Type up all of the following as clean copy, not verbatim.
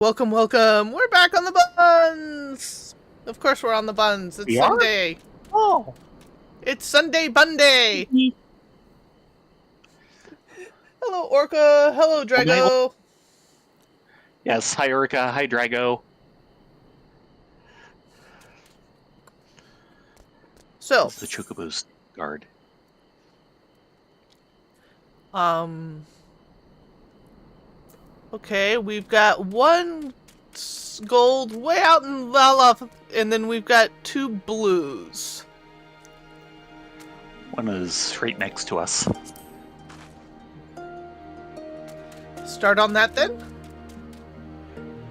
Welcome, welcome. We're back on the buns. Of course we're on the buns. It's We are? Sunday. Oh. It's Sunday Bun Day. Hello, Orca. Hello, Drago. Yes, hi Urka, hi Drago. So, It's the Chocobo's guard. okay, we've got one gold way out in Valaf, and then we've got two blues. One is right next to us. Start on that then?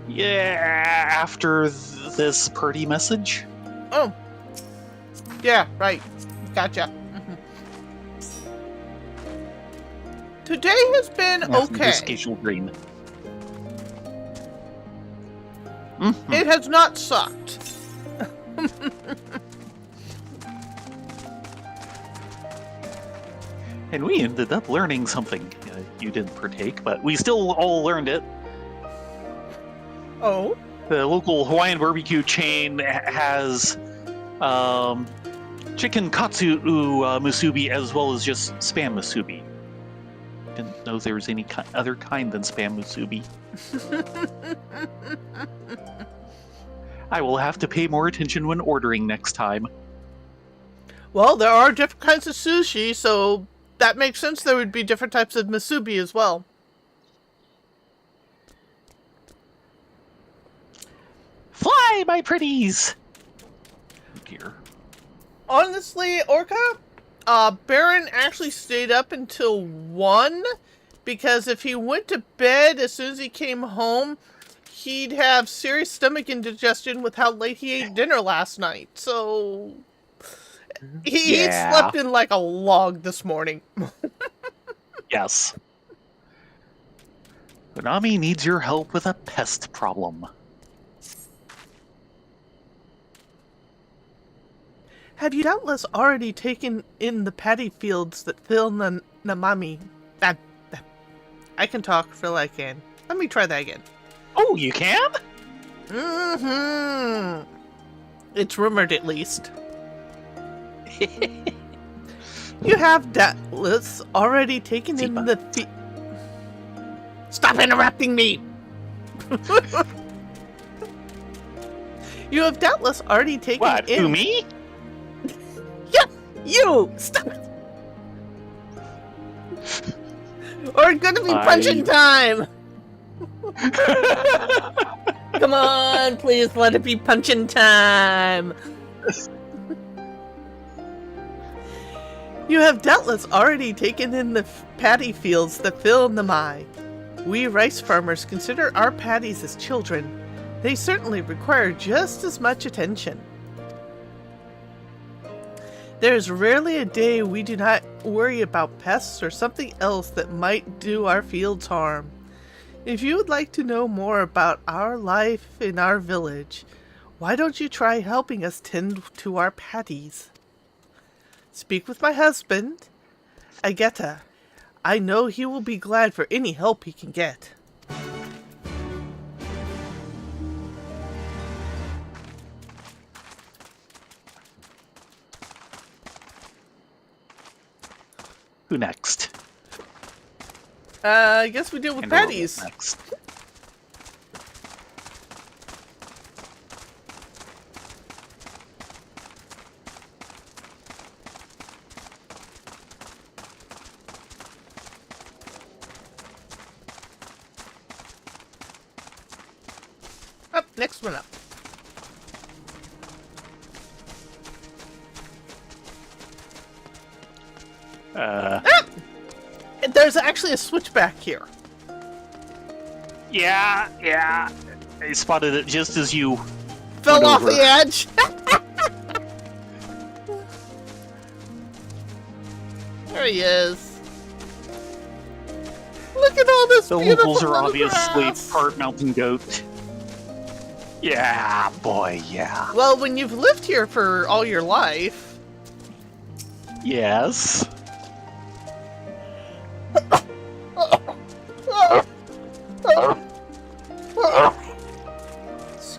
Yeah, after this party message. Oh. Yeah, right. Gotcha. Today has been okay. Green. It has not sucked. And we ended up learning something. You didn't partake, but we still all learned it. Oh? The local Hawaiian barbecue chain has chicken katsu musubi as well as just spam musubi. Didn't know there was any other kind than spam musubi. I will have to pay more attention when ordering next time. Well, there are different kinds of sushi, so that makes sense there would be different types of musubi as well. Fly, my pretties! Oh dear. Honestly, Orca, Baron actually stayed up until 1, because if he went to bed as soon as he came home, he'd have serious stomach indigestion with how late he ate dinner last night, so he slept in like a log this morning. Yes. Konami needs your help with a pest problem. Have you doubtless already taken in the paddy fields that fill Namami? I can talk, Phil, I can. Let me try that again. Oh, you can? Mm-hmm. It's rumored, at least. You have doubtless already taken in the Stop interrupting me! You have doubtless already taken What, in... who, me? Yeah, you! Stop it! Or it's gonna be punching time! Come on, please let it be punching time! You have doubtless already taken in the paddy fields that fill Namai. We rice farmers consider our paddies as children. They certainly require just as much attention. There is rarely a day we do not worry about pests or something else that might do our fields harm. If you would like to know more about our life in our village, why don't you try helping us tend to our paddies? Speak with my husband, Ageta. I know he will be glad for any help he can get. Who next? I guess we deal with paddies. Next. Up, next one up. There's actually a switchback here. Yeah. I spotted it just as you Fell off over. the edge. There he is. Look at all this The beautiful locals are little obviously grass. part mountain goat. Yeah, boy, yeah. Well, when you've lived here for all your life. Yes.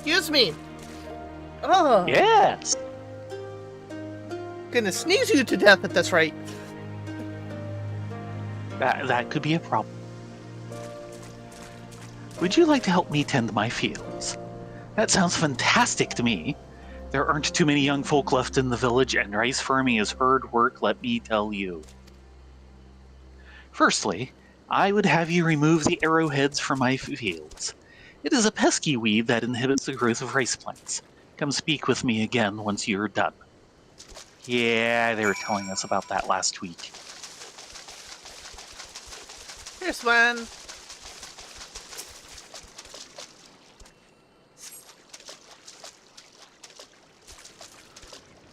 Excuse me. Oh, Yes. gonna sneeze you to death at this rate. That could be a problem. Would you like to help me tend my fields? That sounds fantastic to me. There aren't too many young folk left in the village, and rice farming is hard work, let me tell you. Firstly, I would have you remove the arrowheads from my fields. It is a pesky weed that inhibits the growth of rice plants. Come speak with me again once you're done. Yeah, they were telling us about that last week. Here's one.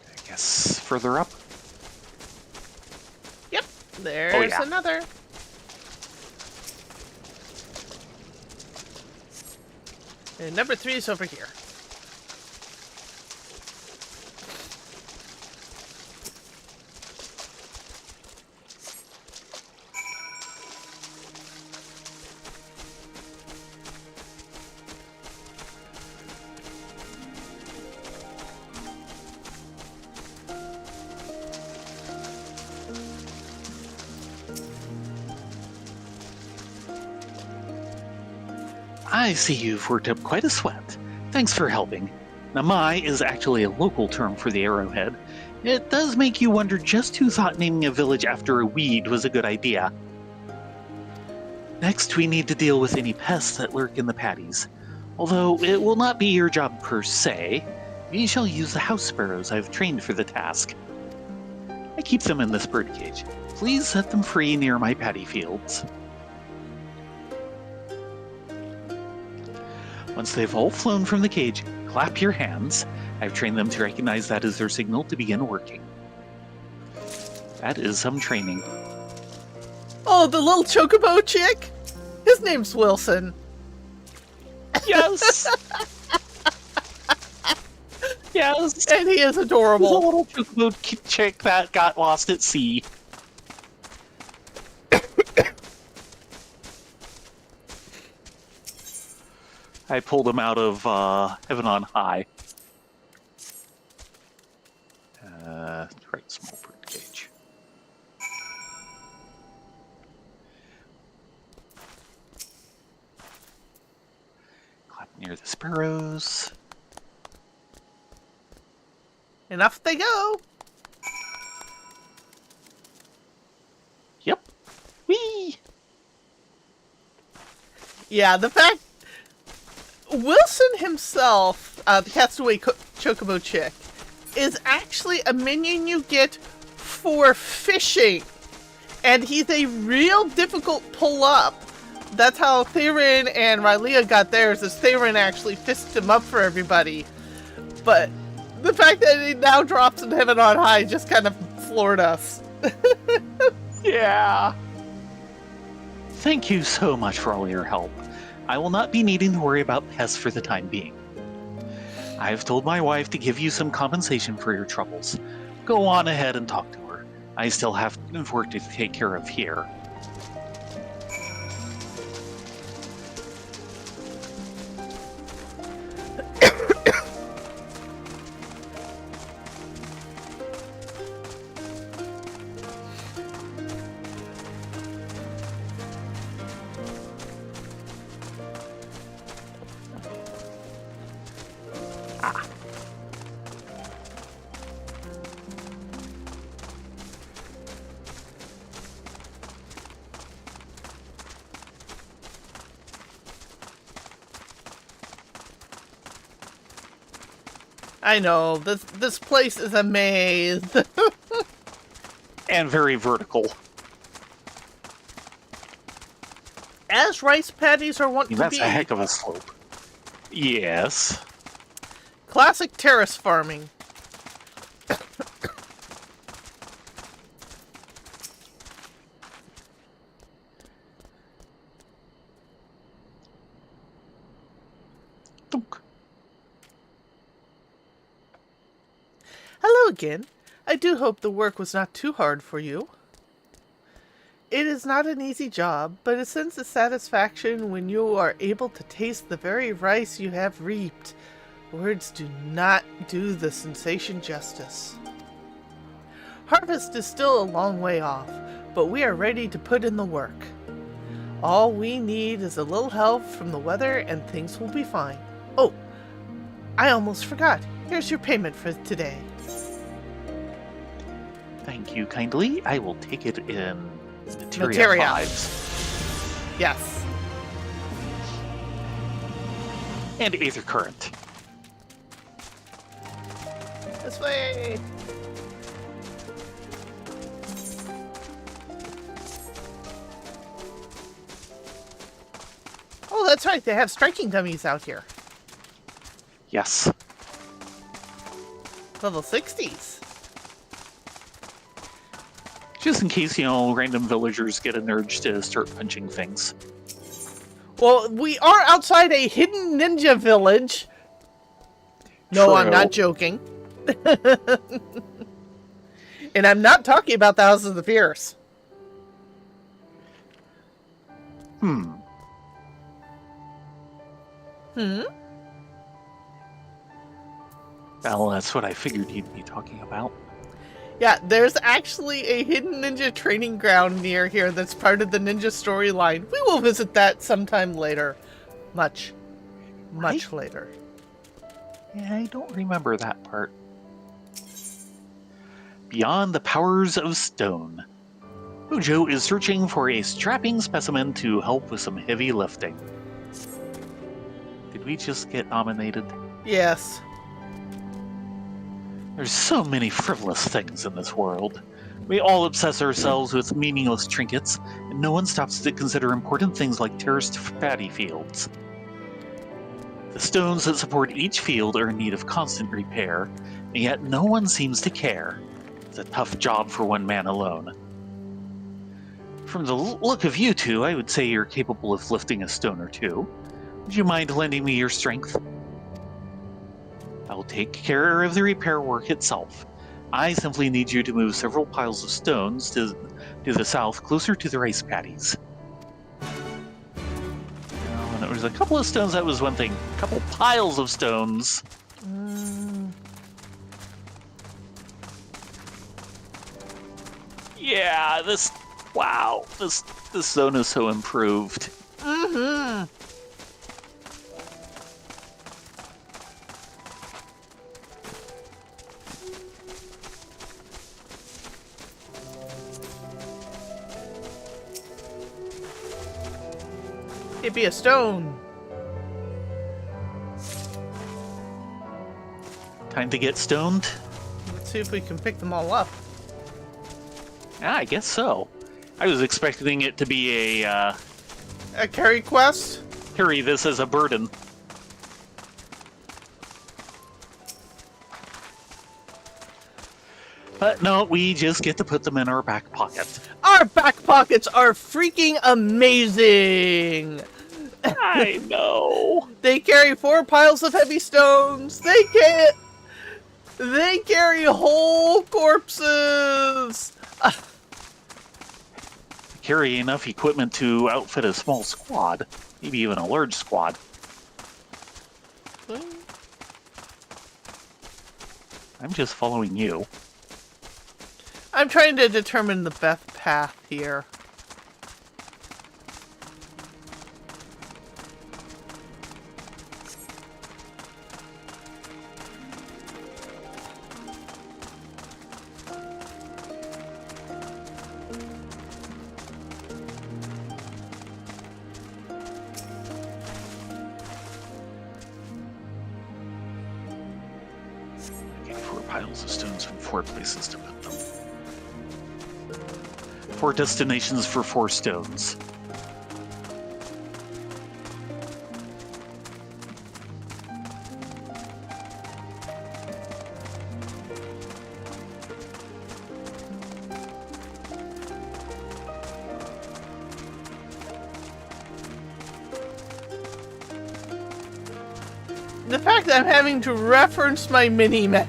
I guess further up? Yep, there's yeah. another. And number 3 is over here. I see you've worked up quite a sweat. Thanks for helping. Namai is actually a local term for the arrowhead. It does make you wonder just who thought naming a village after a weed was a good idea. Next, we need to deal with any pests that lurk in the paddies. Although it will not be your job per se, we shall use the house sparrows I've trained for the task. I keep them in this birdcage. Please set them free near my paddy fields. Once they've all flown from the cage, clap your hands. I've trained them to recognize that as their signal to begin working. That is some training. Oh, the little chocobo chick? His name's Wilson. Yes! Yes! And he is The adorable. little chocobo chick that got lost at sea. I pulled him out of Heaven on High. Right, small bird cage. Clap near the sparrows. And off they go. Yep. Whee! Yeah, the fact Wilson himself, the Castaway Chocobo Chick, is actually a minion you get for fishing. And he's a real difficult pull-up. That's how Theron and Rylea got theirs, is Theron actually fisted him up for everybody. But the fact that he now drops in Heaven on High just kind of floored us. Yeah. Thank you so much for all your help. I will not be needing to worry about pests for the time being. I have told my wife to give you some compensation for your troubles. Go on ahead and talk to her. I still have work to take care of here. I know, this place is a maze. And very vertical. As rice paddies are wont to That's be. a heck of a slope. Yes. Classic terrace farming. Thunk. Hello again. I do hope the work was not too hard for you. It is not an easy job, but a sense of satisfaction when you are able to taste the very rice you have reaped. Words do not do the sensation justice. Harvest is still a long way off, but we are ready to put in the work. All we need is a little help from the weather and things will be fine. Oh, I almost forgot. Here's your payment for today. Thank you kindly. I will take it in materia Materia. 5s. Yes. And Aether Current. This way. Oh, that's right. They have striking dummies out here. Yes. Level 60s. Just in case, random villagers get an urge to start punching things. Well, we are outside a hidden ninja village. No, True. I'm not joking. And I'm not talking about the House of the Fierce. Hmm. Well, that's what I figured you'd be talking about. Yeah, there's actually a hidden ninja training ground near here that's part of the ninja storyline. We will visit that sometime later. Much later. Yeah, I don't remember that part. Beyond the powers of stone. Hojo is searching for a strapping specimen to help with some heavy lifting. Did we just get nominated? Yes. There's so many frivolous things in this world. We all obsess ourselves with meaningless trinkets, and no one stops to consider important things like terraced paddy fields. The stones that support each field are in need of constant repair, and yet no one seems to care. It's a tough job for one man alone. From the look of you two, I would say you're capable of lifting a stone or two. Would you mind lending me your strength? I'll take care of the repair work itself. I simply need you to move several piles of stones to the south, closer to the rice paddies. When there was a couple of stones, that was one thing. A couple piles of stones. Yeah, this zone is so improved. Mm-hmm. It'd be a stone. Time to get stoned? Let's see if we can pick them all up. Yeah, I guess so. I was expecting it to be a carry quest? carry this as a burden. But no, we just get to put them in our back pocket. Our back pockets are freaking amazing! I know. They carry 4 piles of heavy stones. They carry whole corpses. Carry enough equipment to outfit a small squad, maybe even a large squad. I'm just following you. I'm trying to determine the best path here. Okay, 4 piles of stones from 4 places to put them. 4 destinations for 4 stones. The fact that I'm having to reference my mini-map.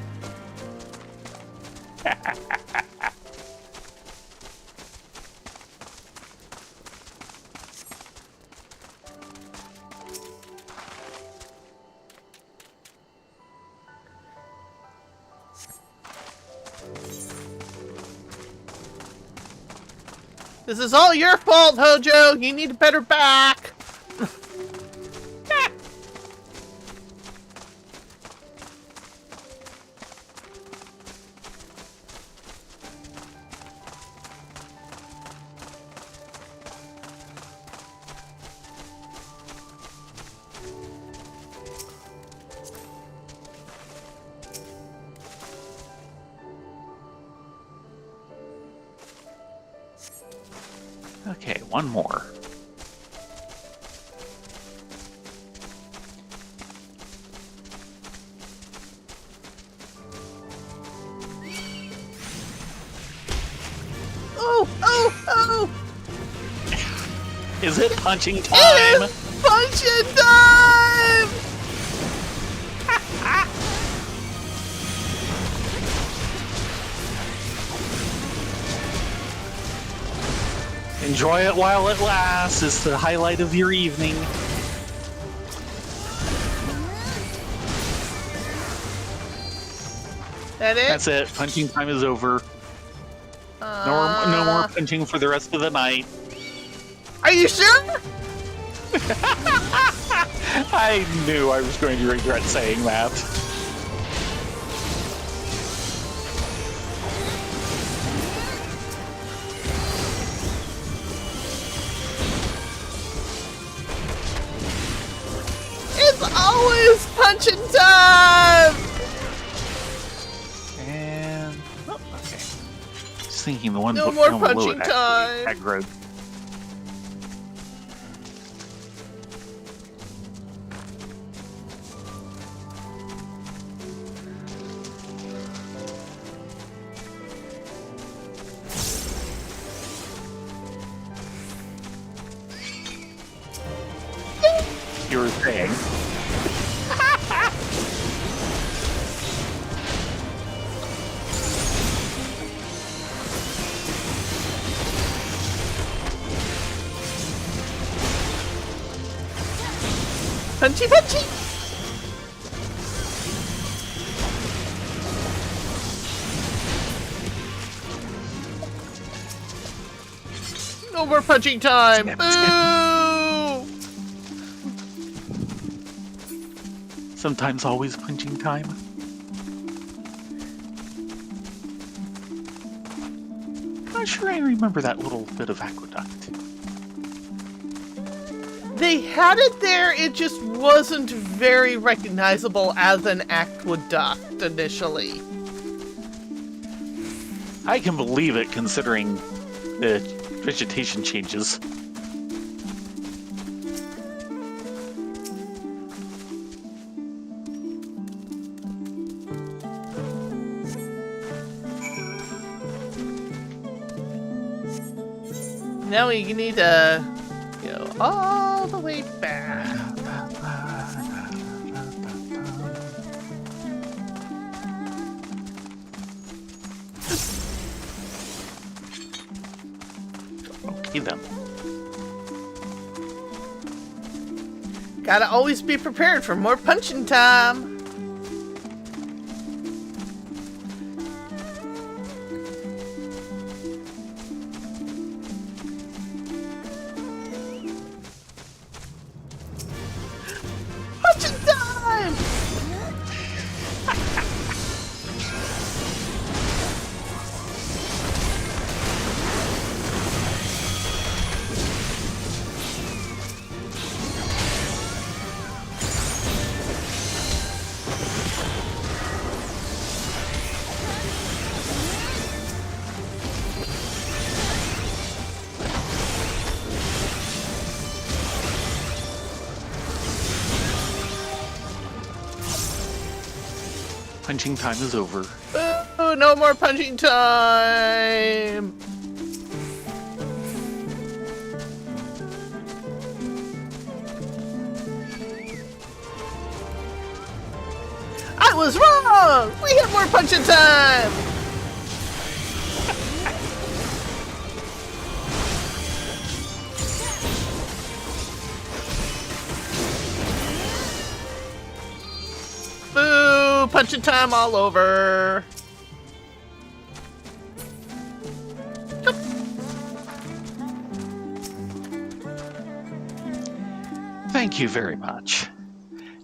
This is all your fault, Hojo. You need a better back. Okay, one more. Oh! Is it punching time? It is punching time! Enjoy it while it lasts. It's the highlight of your evening. That it? That's it. Punching time is over. No more punching for the rest of the night. Are you sure? I knew I was going to regret saying that. It's always punching time! And okay. Just thinking the one No book more down below punching it time. actually aggro. You were saying. Punchy, punchy! No more punching time! Boo! Sometimes always punching time. Not sure I remember that little bit of aqueduct. They had it there, it just wasn't very recognizable as an aqueduct initially. I can believe it considering the vegetation changes. Now we need to go all the way back. Okay then. Gotta always be prepared for more punching time. Punching time! Punching time is over. Oh, no more punching time! I was wrong! We have more punching time! Boo! Punching time all over! Thank you very much.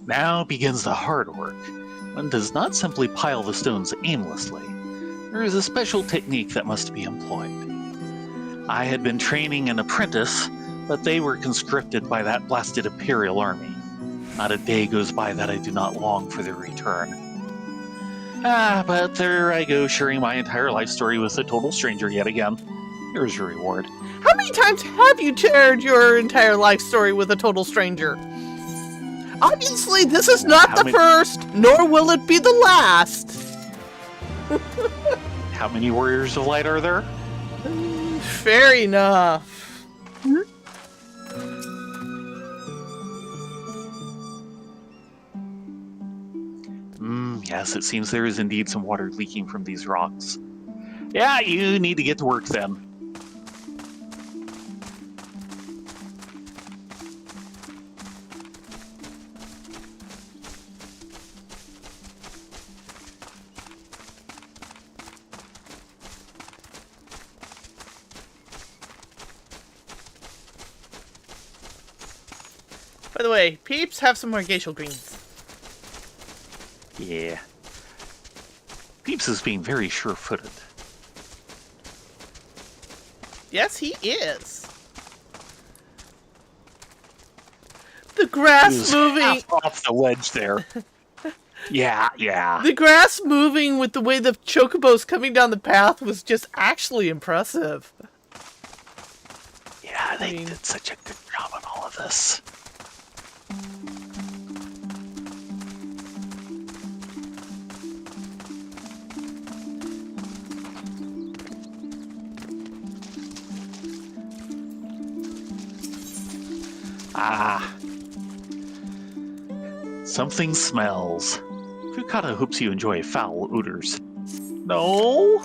Now begins the hard work. One does not simply pile the stones aimlessly. There is a special technique that must be employed. I had been training an apprentice, but they were conscripted by that blasted Imperial army. Not a day goes by that I do not long for their return. But there I go, sharing my entire life story with a total stranger yet again. Here's your reward. How many times have you shared your entire life story with a total stranger? Obviously, this is not the first, nor will it be the last. How many Warriors of Light are there? Fair enough. Yes, it seems there is indeed some water leaking from these rocks. Yeah, you need to get to work then. By the way, peeps, have some more glacial greens. Yeah. Peeps is being very sure-footed. Yes, he is. The grass moving half off the ledge there. Yeah. The grass moving with the way the chocobo's coming down the path was just actually impressive. Yeah, they did such a good job on all of this. Something smells. Fukata hopes you enjoy foul odors. No?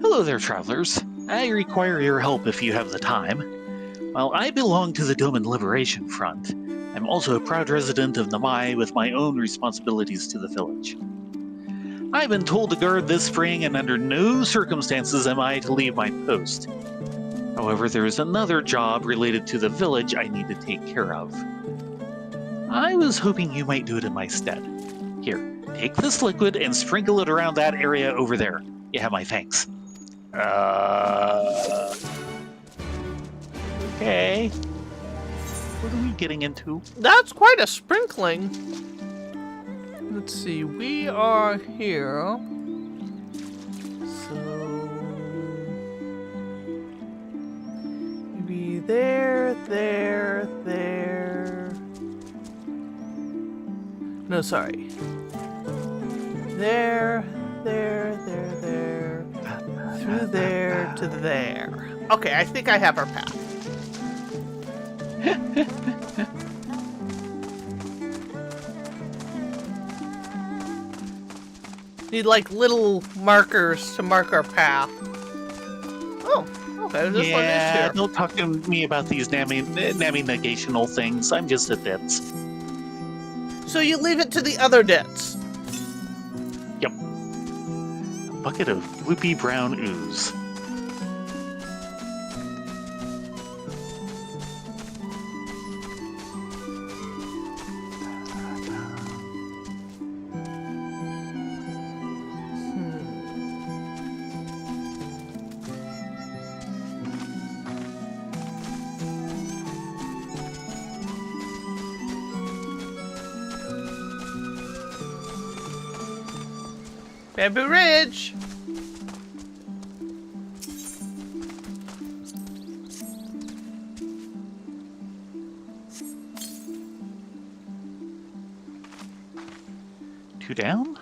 Hello there, travelers. I require your help if you have the time. While I belong to the Doman Liberation Front, I'm also a proud resident of Namai with my own responsibilities to the village. I've been told to guard this spring, and under no circumstances am I to leave my post. However, there is another job related to the village I need to take care of. I was hoping you might do it in my stead. Here, take this liquid and sprinkle it around that area over there. You have my thanks. Okay. What are we getting into? That's quite a sprinkling. Let's see, we are here. So maybe there. No, sorry. There. Through there to there. Okay, I think I have our path. Need like little markers to mark our path. Oh, okay. This one is here. Don't talk to me about these nammy-negational things. I'm just a ditz. So you leave it to the other debts. Yep. A bucket of gloopy brown ooze. Bamboo Ridge! Two down?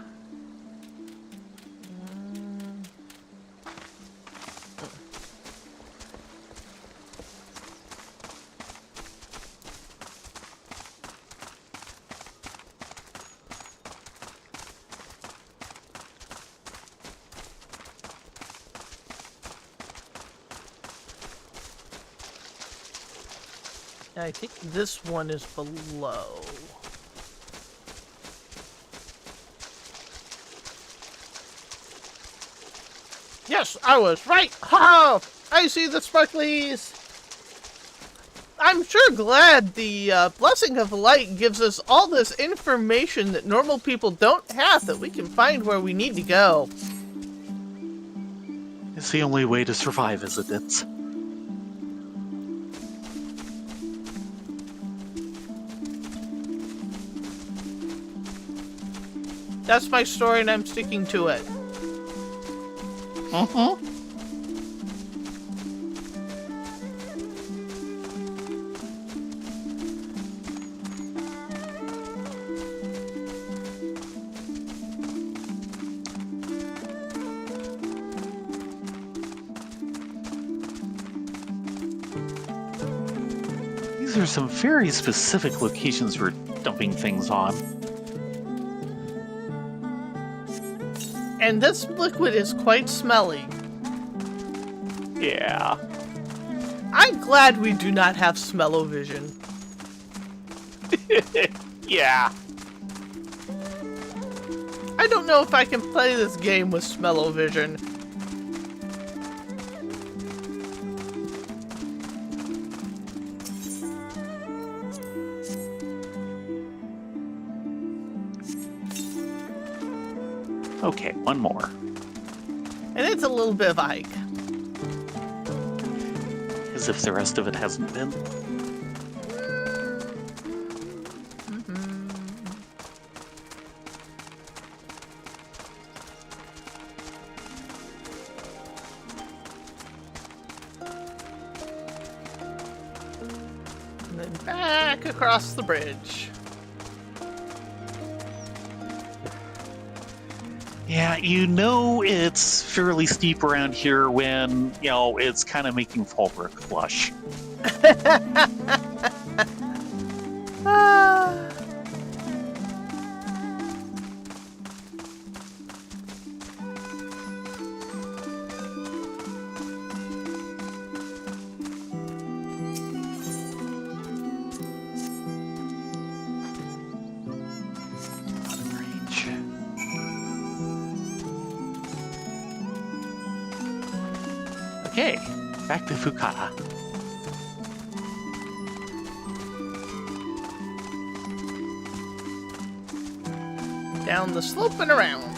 I think this one is below. Yes, I was right! Ha! I see the sparklies! I'm sure glad the Blessing of Light gives us all this information that normal people don't have that we can find where we need to go. It's the only way to survive, isn't it? That's my story and I'm sticking to it. Mm-hmm. These are some very specific locations for dumping things on. And this liquid is quite smelly. Yeah. I'm glad we do not have smell-o-vision. Yeah. I don't know if I can play this game with smell-o-vision. Okay, one more. And it's a little bit of Ike. As if the rest of it hasn't been. And then back across the bridge. Yeah, you know it's fairly steep around here when, you know, it's kind of making Fallbrook blush. Ah. Out of range. Okay, back to Fukata. Down the slope and around.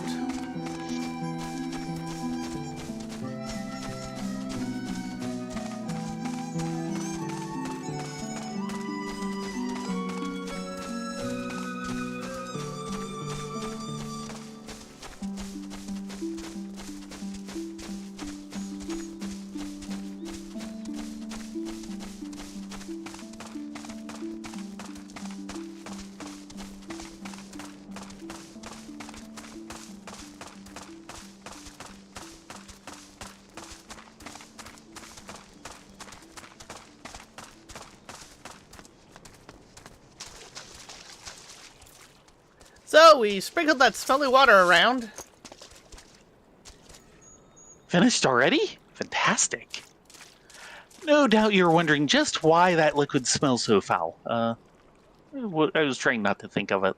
So we sprinkled that smelly water around. Finished already? Fantastic. No doubt you're wondering just why that liquid smells so foul. I was trying not to think of it.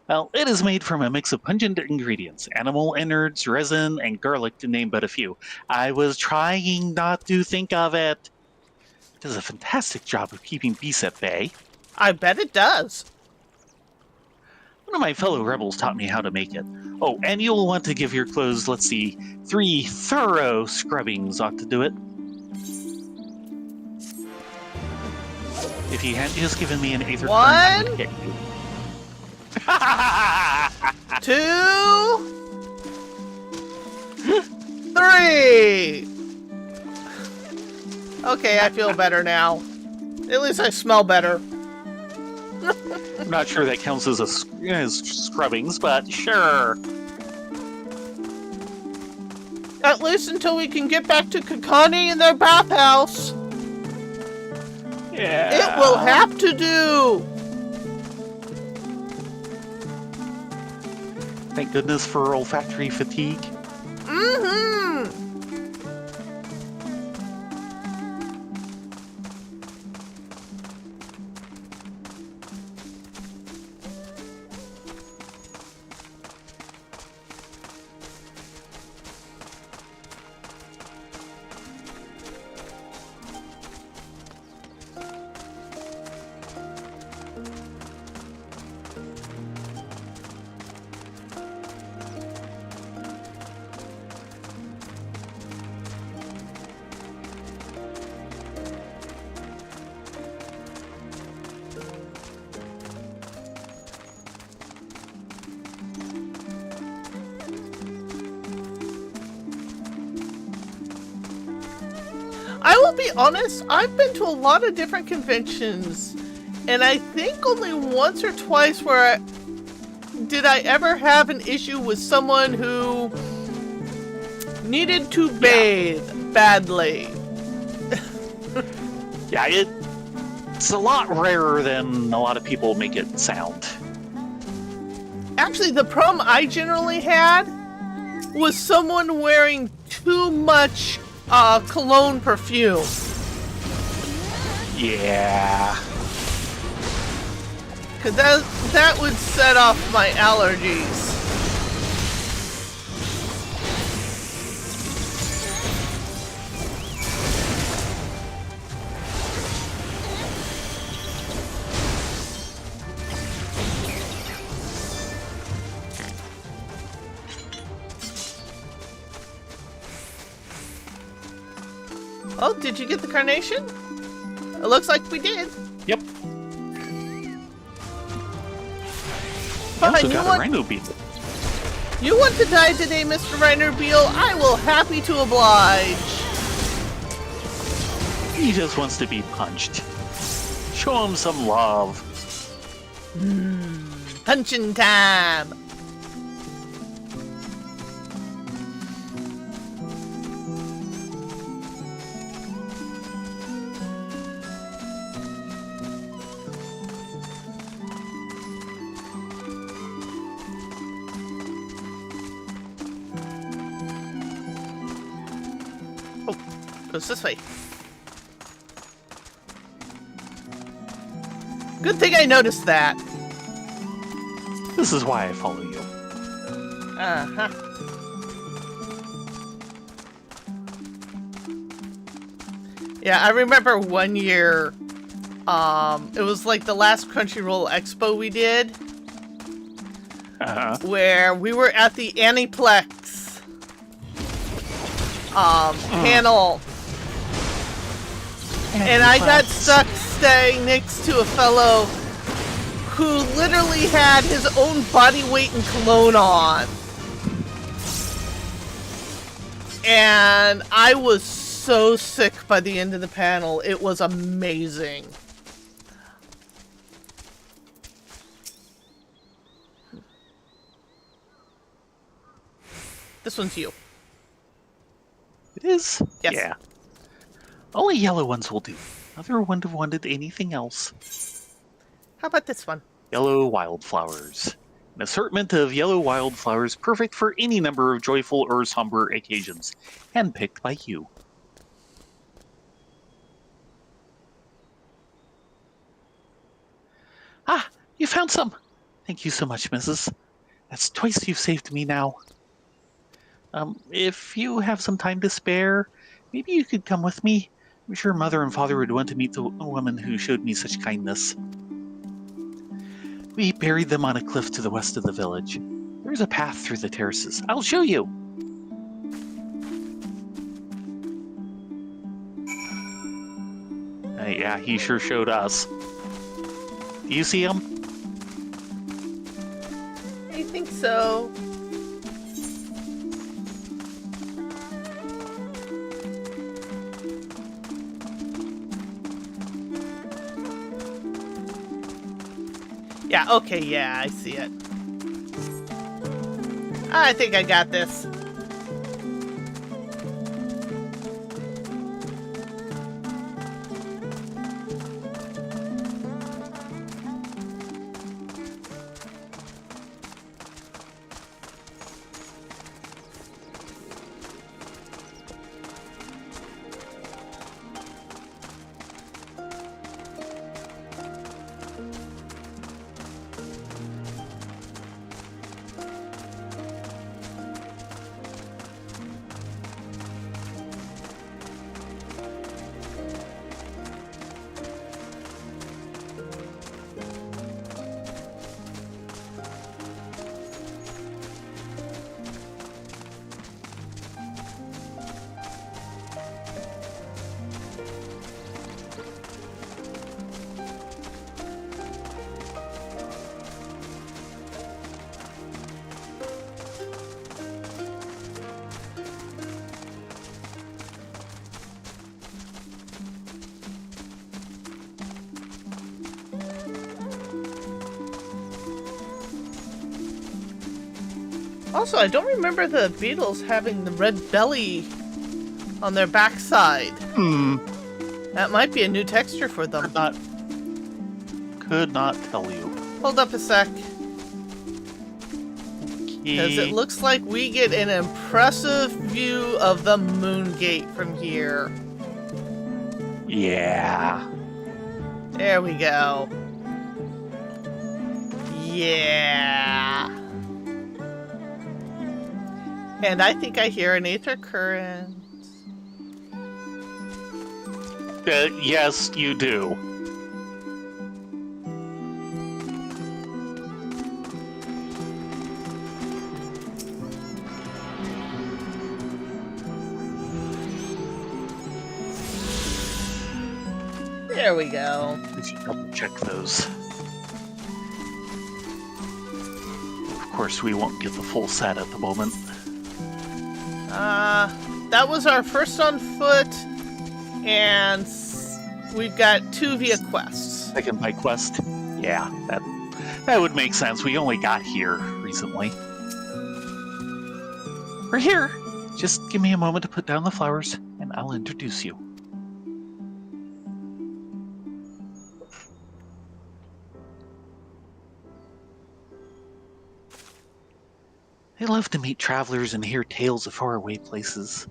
Well, it is made from a mix of pungent ingredients, animal innards, resin, and garlic, to name but a few. I was trying not to think of it. It does a fantastic job of keeping beasts at bay. I bet it does. One of my fellow rebels taught me how to make it. Oh, and you'll want to give your clothes, let's see, 3 thorough scrubbings ought to do it. If you hadn't just given me an aether current, I would get you. 2, 3. Okay, I feel better now. At least I smell better. I'm not sure that counts as scrubbings, but sure. At least until we can get back to Kakani and their bathhouse. Yeah. It will have to do. Thank goodness for olfactory fatigue. Mm-hmm. I will be honest, I've been to a lot of different conventions, and I think only once or twice did I ever have an issue with someone who needed to bathe badly. Yeah, it's a lot rarer than a lot of people make it sound. Actually, the problem I generally had was someone wearing too much cologne perfume. Yeah. Because that would set off my allergies. Oh, did you get the carnation? It looks like we did. Yep. I Fine, also got a rhino beetle. You want to die today, Mr. Reiner Beale? I will happy to oblige. He just wants to be punched. Show him some love. Punchin' time. Goes this way. Good thing I noticed that. This is why I follow you. Uh-huh. Yeah, I remember one year, it was like the last Crunchyroll Expo we did, where we were at the Aniplex panel. And I got stuck staying next to a fellow who literally had his own body weight and cologne on. And I was so sick by the end of the panel. It was amazing. This one's you. It is? Yes. Yeah. Only yellow ones will do. Other wouldn't have wanted anything else. How about this one? Yellow wildflowers. An assortment of yellow wildflowers perfect for any number of joyful or somber occasions. Handpicked by you. Ah, you found some. Thank you so much, Mrs. That's twice you've saved me now. If you have some time to spare, maybe you could come with me. I'm sure Mother and Father would want to meet the woman who showed me such kindness. We buried them on a cliff to the west of the village. There's a path through the terraces. I'll show you. Yeah, he sure showed us. Do you see him? I think so. Yeah, okay, yeah, I see it. I think I got this. Also, I don't remember the beetles having the red belly on their backside. That might be a new texture for them. Could not tell you. Hold up a sec. Because it looks like we get an impressive view of the moon gate from here. Yeah. There we go. Yeah. And I think I hear an aether current. Yes, you do. There we go. We should double check those. Of course, we won't get the full set at the moment. That was our first on foot, and we've got 2 via quests. Second by quest? Yeah, that would make sense. We only got here recently. We're here. Just give me a moment to put down the flowers, and I'll introduce you. I love to meet travelers and hear tales of faraway places.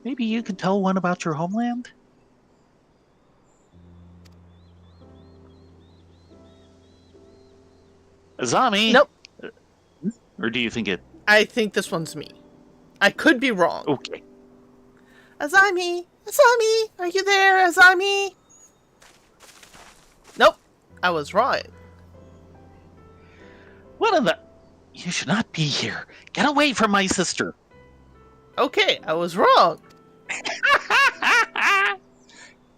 Maybe you could tell one about your homeland? Azami? Nope. Or do you think it... I think this one's me. I could be wrong. Okay. Azami! Azami! Are you there, Azami? Nope. I was right. What in the... You should not be here. Get away from my sister. Okay, I was wrong.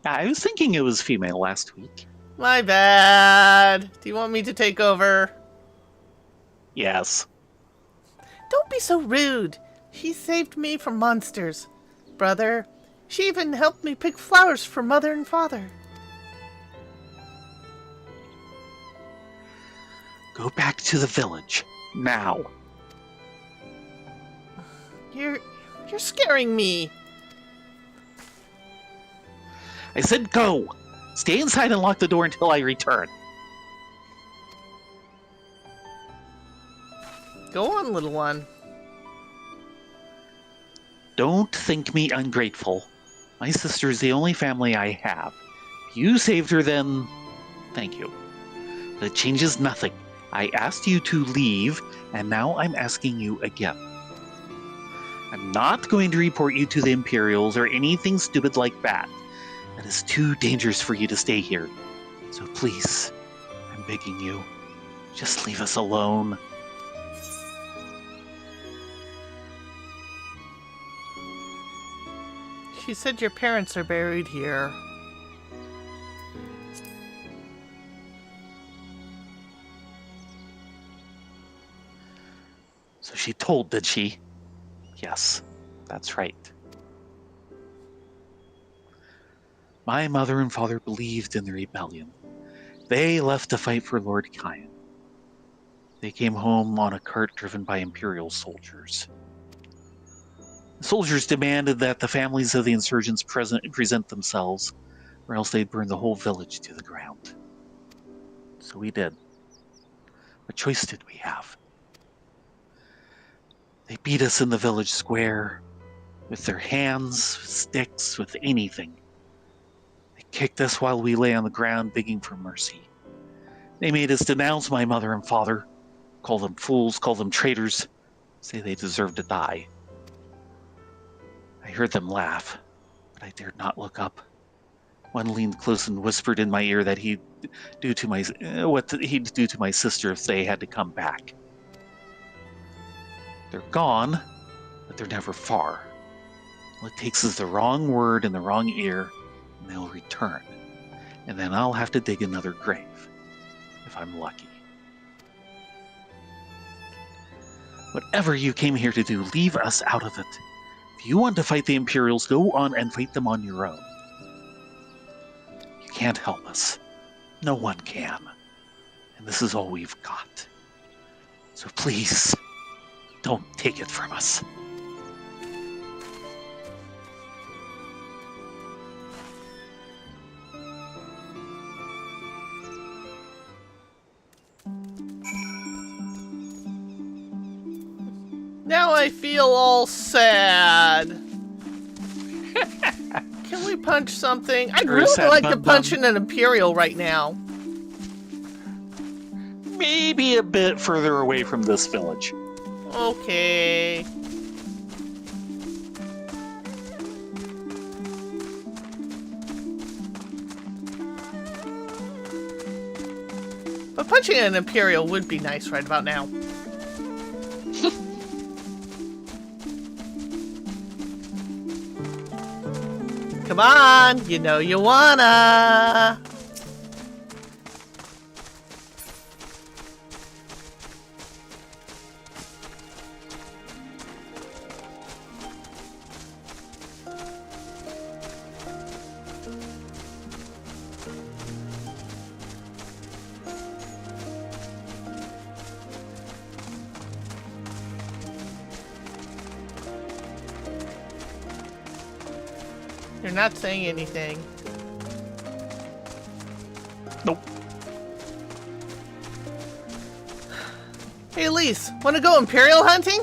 I was thinking it was female last week. My bad. Do you want me to take over? Yes. Don't be so rude. She saved me from monsters. Brother, she even helped me pick flowers for Mother and Father. Go back to the village. Now. You're scaring me. I said go! Stay inside and lock the door until I return. Go on, little one. Don't think me ungrateful. My sister's the only family I have. If you saved her, then thank you. But it changes nothing. I asked you to leave, and now I'm asking you again. I'm not going to report you to the Imperials or anything stupid like that. That is too dangerous for you to stay here. So please, I'm begging you, just leave us alone. She said your parents are buried here. So she told, did she? Yes, that's right. My mother and father believed in the rebellion. They left to fight for Lord Kyan. They came home on a cart driven by Imperial soldiers. The soldiers demanded that the families of the insurgents present themselves, or else they'd burn the whole village to the ground. So we did. What choice did we have? They beat us in the village square, with their hands, sticks, with anything. They kicked us while we lay on the ground begging for mercy. They made us denounce my mother and father, call them fools, call them traitors, say they deserved to die. I heard them laugh, but I dared not look up. One leaned close and whispered in my ear that he'd do to my sister if they had to come back. They're gone, but they're never far. All it takes is the wrong word in the wrong ear, and they'll return. And then I'll have to dig another grave, if I'm lucky. Whatever you came here to do, leave us out of it. If you want to fight the Imperials, go on and fight them on your own. You can't help us. No one can. And this is all we've got. So please, Don't take it from us. Now I feel all sad. Can we punch something? I'd really sad like to bum punch bum. in an Imperial right now. Maybe a bit further away from this village. Okay. But punching an Imperial would be nice right about now. Come on, you know you wanna. You're not saying anything. Nope. Hey, Elise, wanna go Imperial hunting?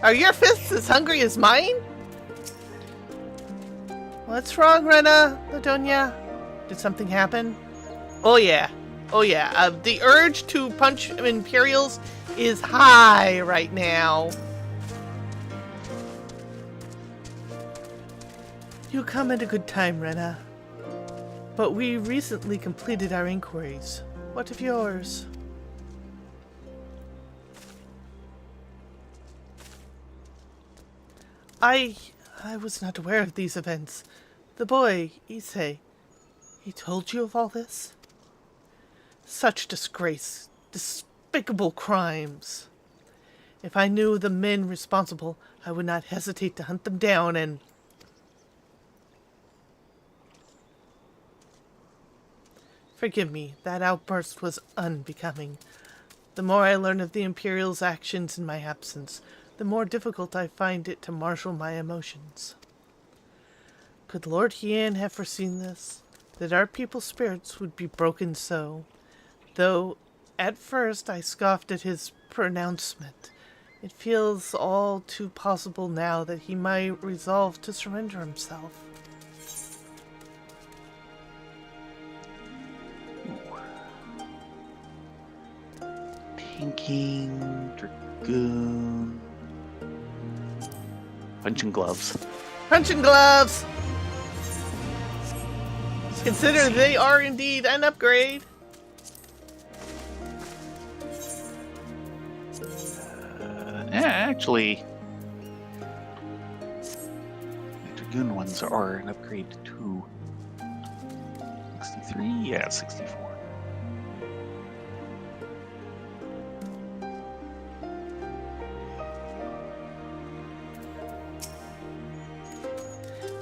Are your fists as hungry as mine? What's wrong, Rena, Ladonia? Did something happen? Oh yeah. Oh yeah. The urge to punch Imperials is high right now. You come at a good time, Rena. But we recently completed our inquiries. What of yours? I was not aware of these events. The boy, Issei, he told you of all this? Such disgrace, despicable crimes. If I knew the men responsible, I would not hesitate to hunt them down and... Forgive me, that outburst was unbecoming. The more I learn of the Imperial's actions in my absence, the more difficult I find it to marshal my emotions. Could Lord Hien have foreseen this? That our people's spirits would be broken so? Though, at first, I scoffed at his pronouncement. It feels all too possible now that he might resolve to surrender himself. Pinking, Dragoon. Punching gloves. Punching gloves! Consider they are indeed an upgrade. Actually, the Dragoon ones are an upgrade to 63? Yeah, 64.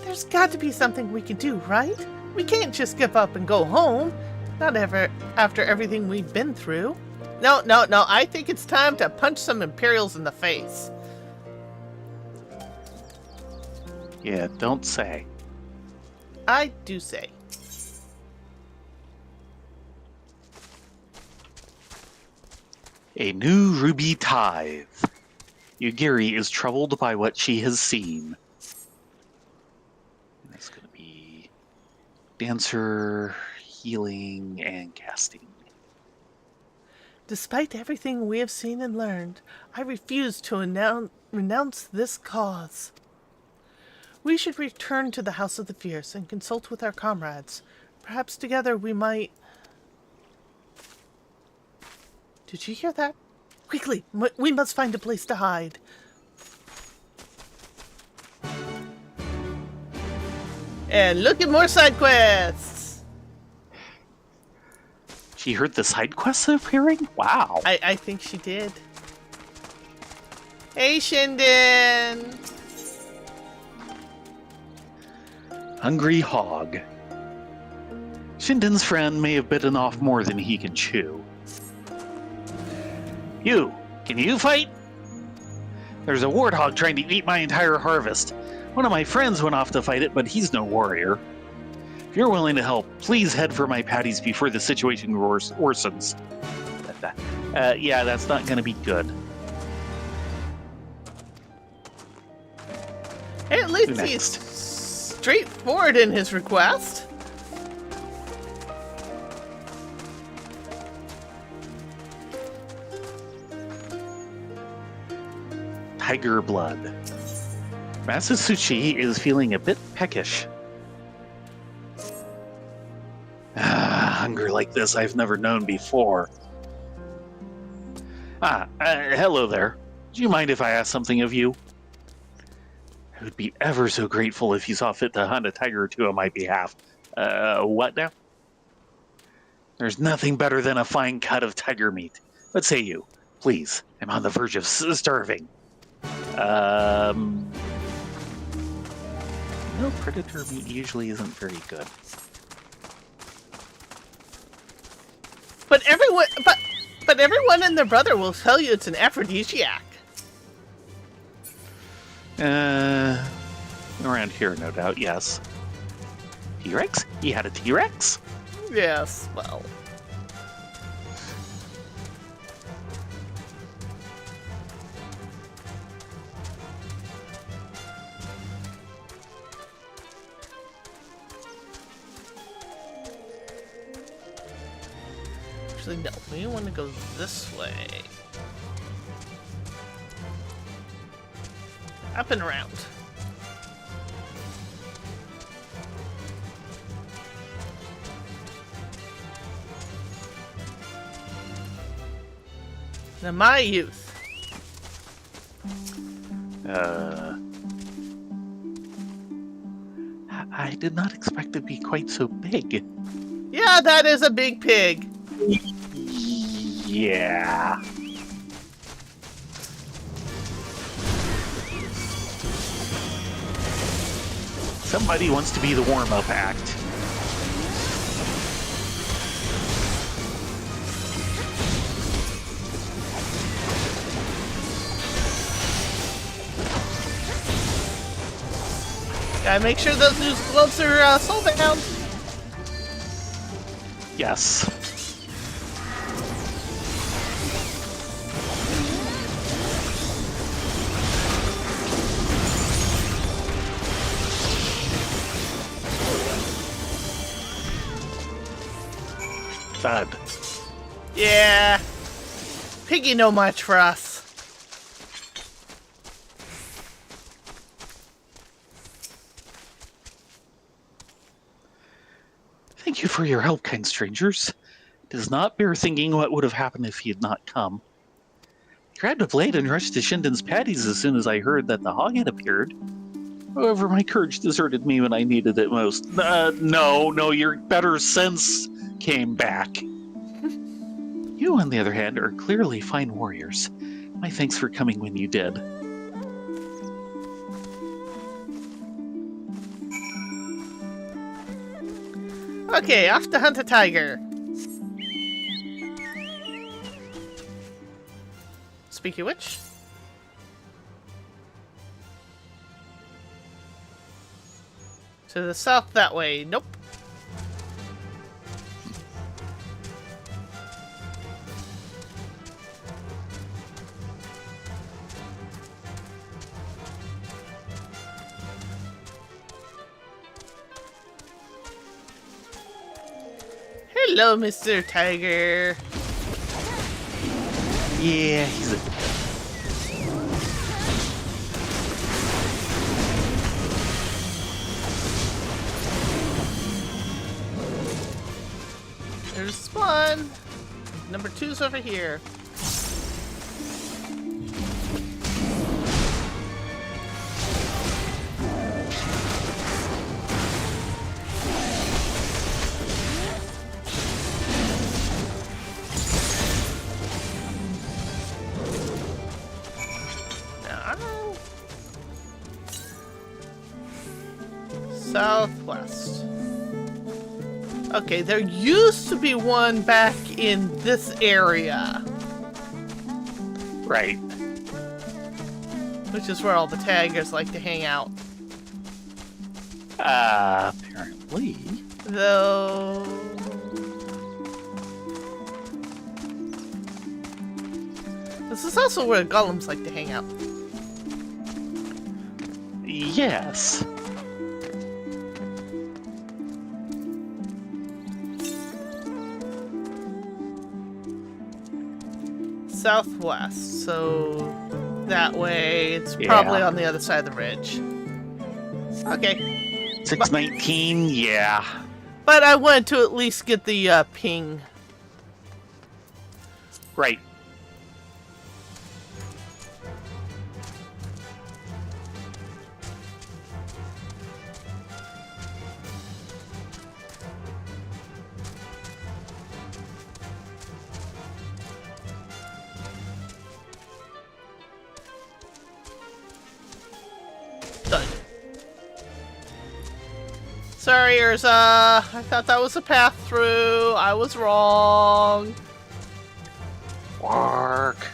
There's got to be something we can do, right? We can't just give up and go home. Not ever after everything we've been through. No, I think it's time to punch some Imperials in the face. Yeah, don't say. I do say. A new ruby tithe. Yugiri is troubled by what she has seen. And it's going to be dancer, healing, and casting. Despite everything we have seen and learned, I refuse to renounce this cause. We should return to the House of the Fierce and consult with our comrades. Perhaps together we might... Did you hear that? Quickly, we must find a place to hide. And look at more side quests! She heard the side quests appearing? Wow. I think she did. Hey, Shinden! Hungry hog. Shinden's friend may have bitten off more than he can chew. You, can you fight? There's a warthog trying to eat my entire harvest. One of my friends went off to fight it, but he's no warrior. If you're willing to help, please head for my patties before the situation worsens. Yeah, that's not going to be good. Hey, at least he's straightforward in his request. Tiger blood. Masasuchi is feeling a bit peckish. Hunger like this I've never known before. Hello there. Do you mind if I ask something of you? I would be ever so grateful if you saw fit to hunt a tiger or two on my behalf. What now? There's nothing better than a fine cut of tiger meat. What say you? Please, I'm on the verge of starving. No, predator meat usually isn't very good. But everyone and their brother will tell you it's an aphrodisiac. Around here, no doubt, yes. T-Rex? He had a T-Rex? Yes, well. Actually, no. We want to go this way. Up and around. Now, my youth. I did not expect it to be quite so big. Yeah, that is a big pig. Yeah. Somebody wants to be the warm-up act. Gotta make sure those news gloves are soulbound. Yes. Thud. Yeah. Piggy no much for us. Thank you for your help, kind strangers. It does not bear thinking what would have happened if he had not come. I grabbed a blade and rushed to Shinden's patties as soon as I heard that the hog had appeared. However, my courage deserted me when I needed it most. No, your better sense came back. You, on the other hand, are clearly fine warriors. My thanks for coming when you did. Okay, off to hunt a tiger. Speaking of which. To the south that way. Nope. Hello, Mr. Tiger. Yeah, he's a... There's one. Number 2's over here. Southwest. Okay, there used to be one back in this area. Right. Which is where all the taggers like to hang out. Apparently. Though... This is also where golems like to hang out. Yes. Southwest, so that way it's probably on the other side of the ridge. Okay. 619, yeah. But I wanted to at least get the ping. Right. Done. Sorry, Eorzea. I thought that was a path through. I was wrong. Work.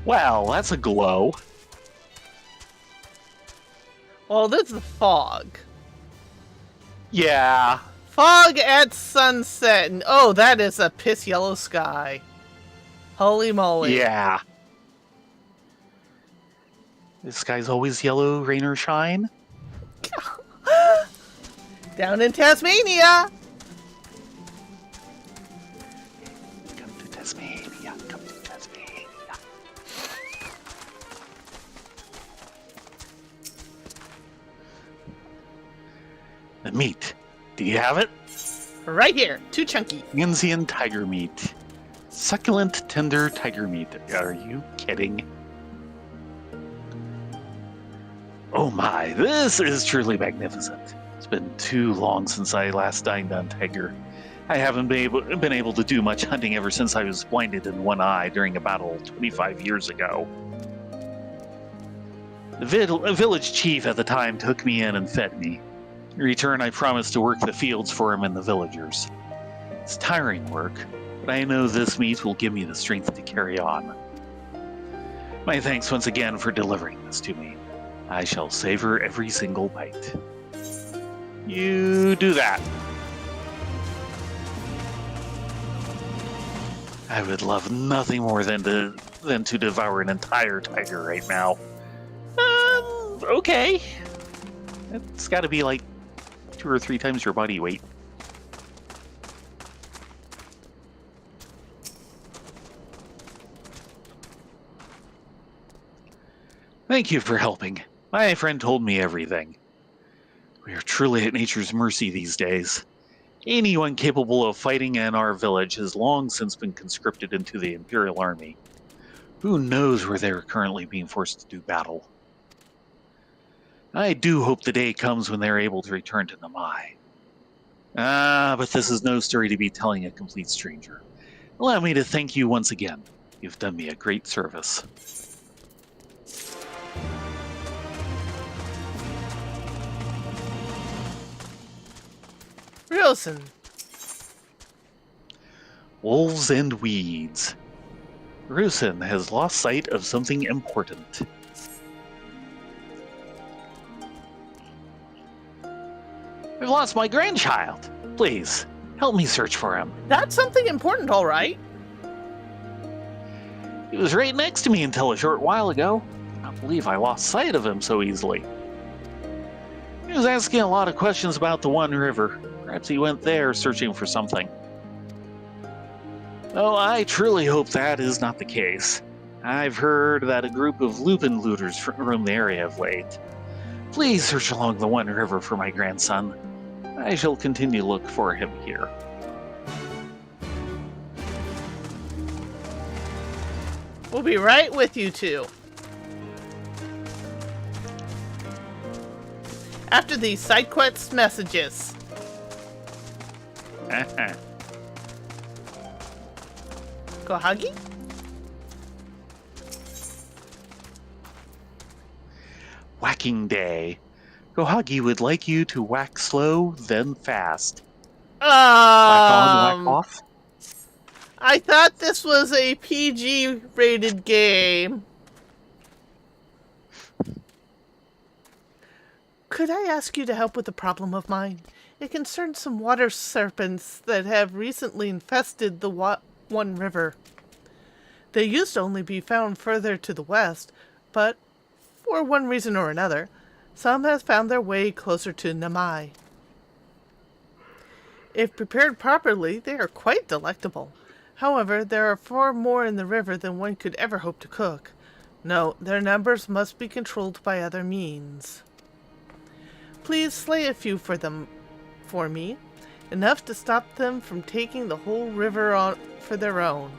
Well, that's a glow. Well, this is the fog. Yeah. Fog at sunset. And oh, that is a piss yellow sky. Holy moly. Yeah. The sky's always yellow, rain or shine. Down in Tasmania. Come to Tasmania. Come to Tasmania. The meat. Do you have it? Right here. Too chunky. Yanxian tiger meat. Succulent, tender tiger meat. Are you kidding? Oh my, this is truly magnificent. It's been too long since I last dined on tiger. I haven't been able to do much hunting ever since I was blinded in one eye during a battle 25 years ago. The village chief at the time took me in and fed me. In return, I promised to work the fields for him and the villagers. It's tiring work, but I know this meat will give me the strength to carry on. My thanks once again for delivering this to me. I shall savor every single bite. You do that. I would love nothing more than to devour an entire tiger right now. Okay. It's got to be like 2 or 3 times your body weight. Thank you for helping. My friend told me everything. We are truly at nature's mercy these days. Anyone capable of fighting in our village has long since been conscripted into the Imperial Army. Who knows where they are currently being forced to do battle? I do hope the day comes when they are able to return to Namai. But this is no story to be telling a complete stranger. Allow me to thank you once again. You've done me a great service. Ryosen. Wolves and weeds. Rusin has lost sight of something important. I've lost my grandchild. Please, help me search for him. That's something important, all right. He was right next to me until a short while ago. I can't believe I lost sight of him so easily. He was asking a lot of questions about the One River. Perhaps he went there searching for something. Oh, I truly hope that is not the case. I've heard that a group of lupin looters roam the area of late. Please search along the One River for my grandson. I shall continue to look for him here. We'll be right with you two. After these side quest messages. Go, 哎 Huggy? 哎 Go, 哎 Huggy? Whacking day. Kohagi would like you to whack slow, then fast. Whack on, whack off. I thought this was a PG rated game. Could I ask you to help with a problem of mine? It concerns some water serpents that have recently infested the One River. They used to only be found further to the west, but for one reason or another, some have found their way closer to Namai. If prepared properly, they are quite delectable. However, there are far more in the river than one could ever hope to cook. No, their numbers must be controlled by other means. Please slay a few for me, enough to stop them from taking the whole river for their own.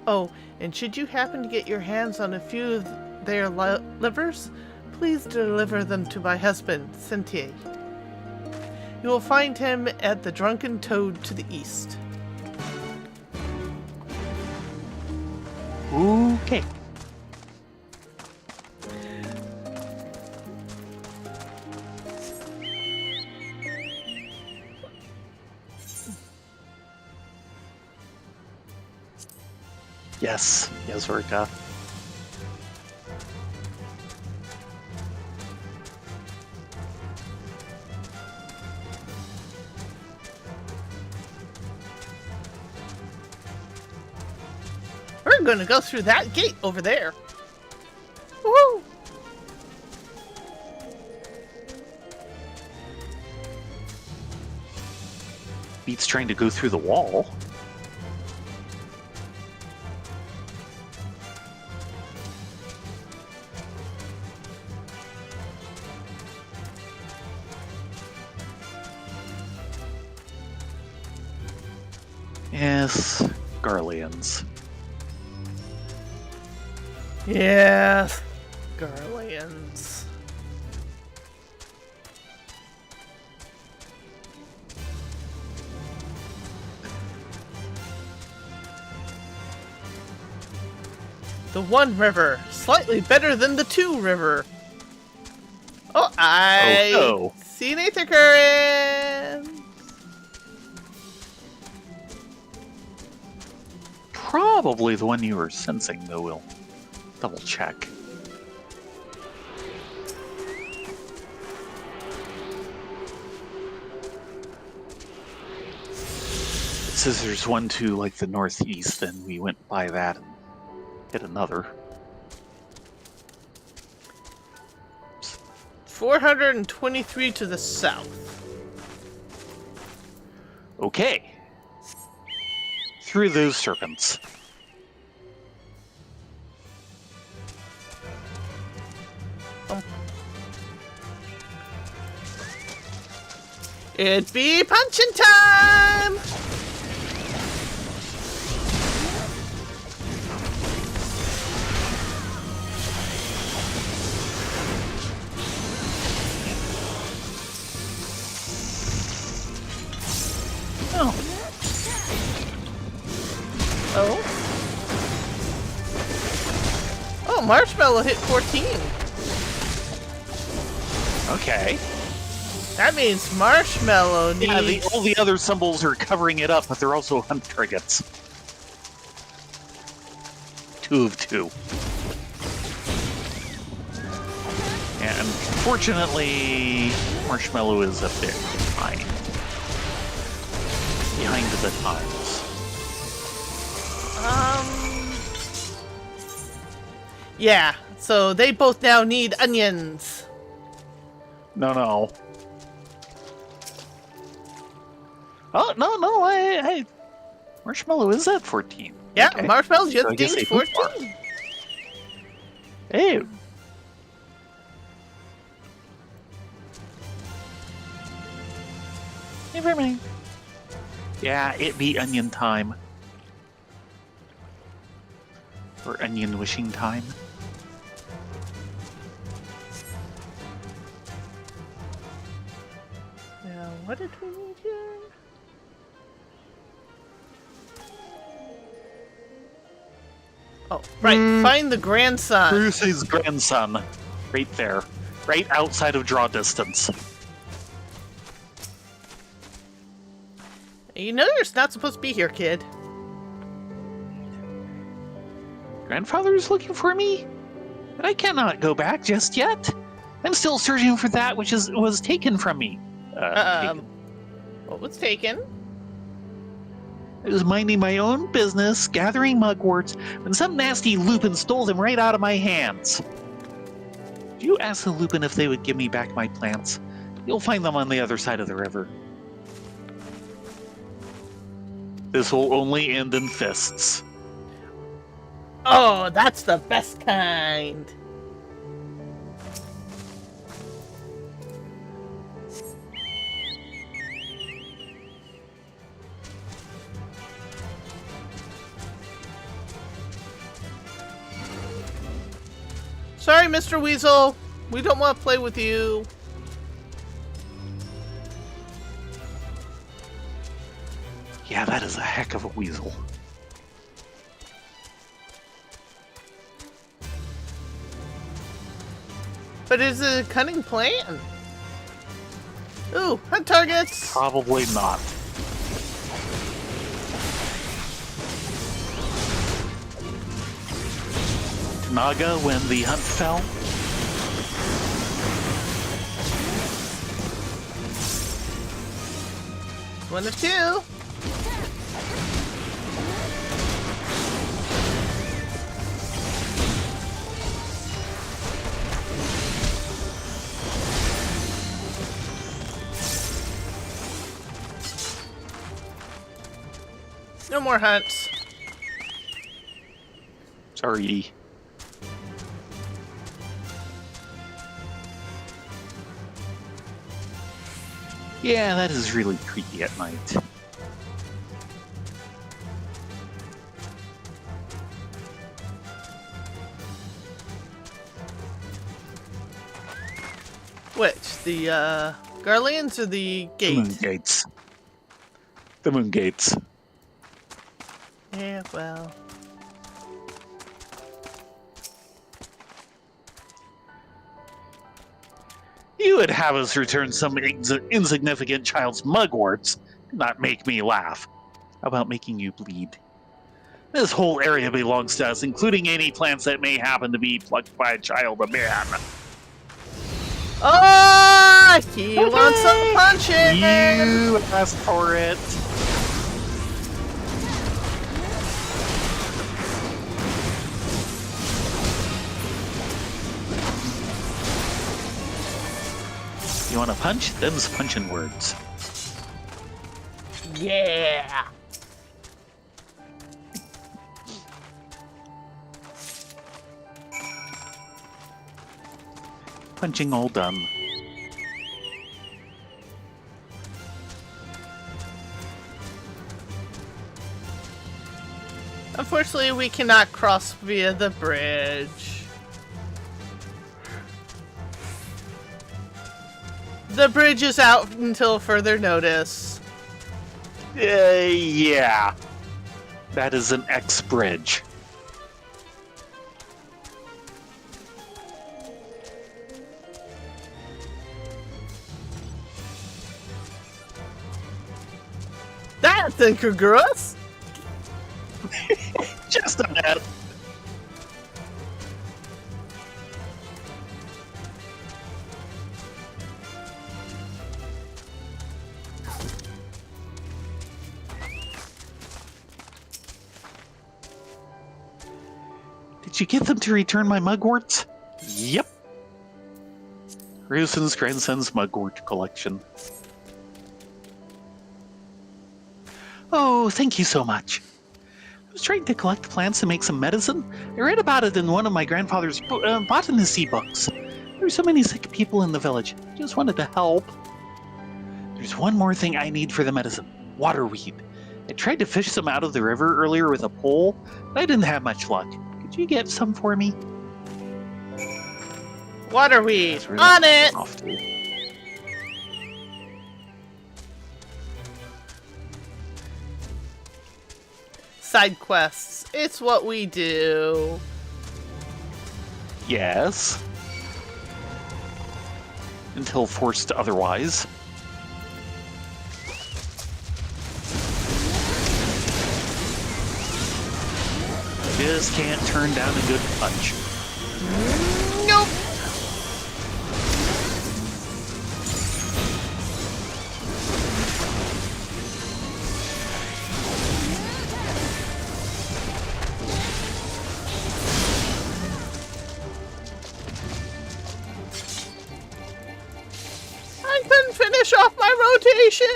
Oh, and should you happen to get your hands on a few of their livers, please deliver them to my husband, Sentier. You will find him at the Drunken Toad to the east. Okay. Yes, Eorzea. We're gonna go through that gate over there. Woo! Beats trying to go through the wall. Yes, Garleans. Yes, Garleans. The One River, slightly better than the Two River. Oh, I see an Aether Current. Probably the one you were sensing, though. We'll double check. It says there's one to like the northeast, and we went by that and hit another. 423 to the south. Okay. Through those serpents. It be punching time! Oh. Oh? Oh, Marshmallow hit 14. Okay. That means Marshmallow needs... Yeah, all the other symbols are covering it up, but they're also hunt targets. 2 of 2. And fortunately, Marshmallow is a bit behind. Behind the times. Yeah, so they both now need onions. No. Oh, no, I Marshmallow is at 14. Yeah, Okay. Marshmallow just So I guess gained they both 14. Hey. Never mind. Yeah, it be onion time. Or onion wishing time. Now, what did we need here? Oh, right. Find the grandson. Bruce's grandson. Right there. right outside of draw distance. You know you're not supposed to be here, kid. Grandfather is looking for me? But I cannot go back just yet. I'm still searching for that which was taken from me. Taken. What was taken? I was minding my own business, gathering mugworts, when some nasty lupin stole them right out of my hands. If you ask the lupin if they would give me back my plants, you'll find them on the other side of the river. This will only end in fists. Oh, that's the best kind. Sorry, Mr. Weasel. We don't want to play with you. Yeah, that is a heck of a weasel. But is it a cunning plan? Ooh, hunt targets! Probably not. Naga when the hunt fell. One of two. No more hunts. Sorry. Yeah, that is really creepy at night. Which? The, Garleans or the gate? The moon gates. The moon gates. Yeah, well. You would have us return some insignificant child's mugworts, not make me laugh. How about making you bleed? This whole area belongs to us, including any plants that may happen to be plucked by a child of man. Oh, he wants some punching! You asked for it. You want to punch? Them's punching words. Yeah! Punching all done. Unfortunately, we cannot cross via the bridge. The bridge is out until further notice. Yeah. That is an X bridge. That's incongruous! Just a bit. Did you get them to return my mugworts? Yep. Ryusen's grandson's mugwort collection. Oh, thank you so much. I was trying to collect plants to make some medicine. I read about it in one of my grandfather's botanist books. There were so many sick people in the village. I just wanted to help. There's one more thing I need for the medicine. Waterweed. I tried to fish some out of the river earlier with a pole, but I didn't have much luck. Could you get some for me? Waterweed! Really On it! off to. Side quests. It's what we do. Yes. until forced otherwise. Just can't turn down a good punch. Nope. I couldn't finish off my rotation.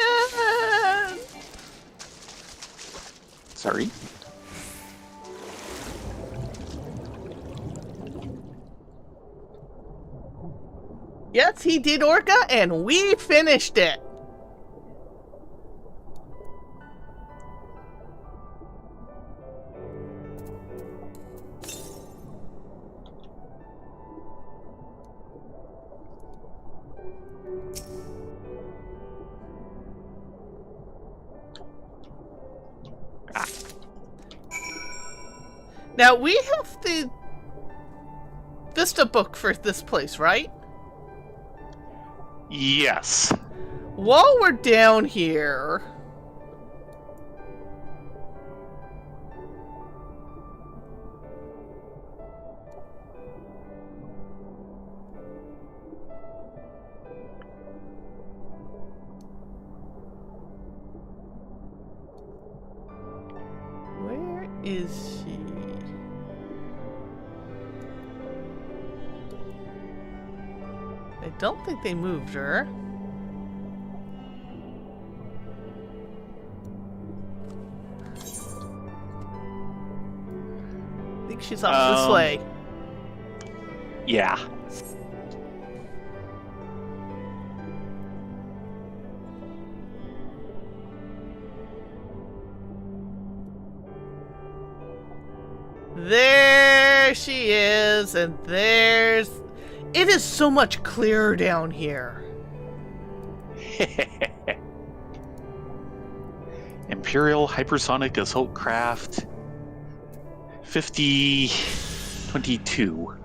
Sorry. Yes, he did, Orca, and we finished it. Now, we have the Vista book for this place, right? Yes. While we're down here... Where is she? I don't think they moved her. I think she's off this way. Yeah. There she is, and there's... It is so much clearer down here. Imperial Hypersonic Assault Craft 5022.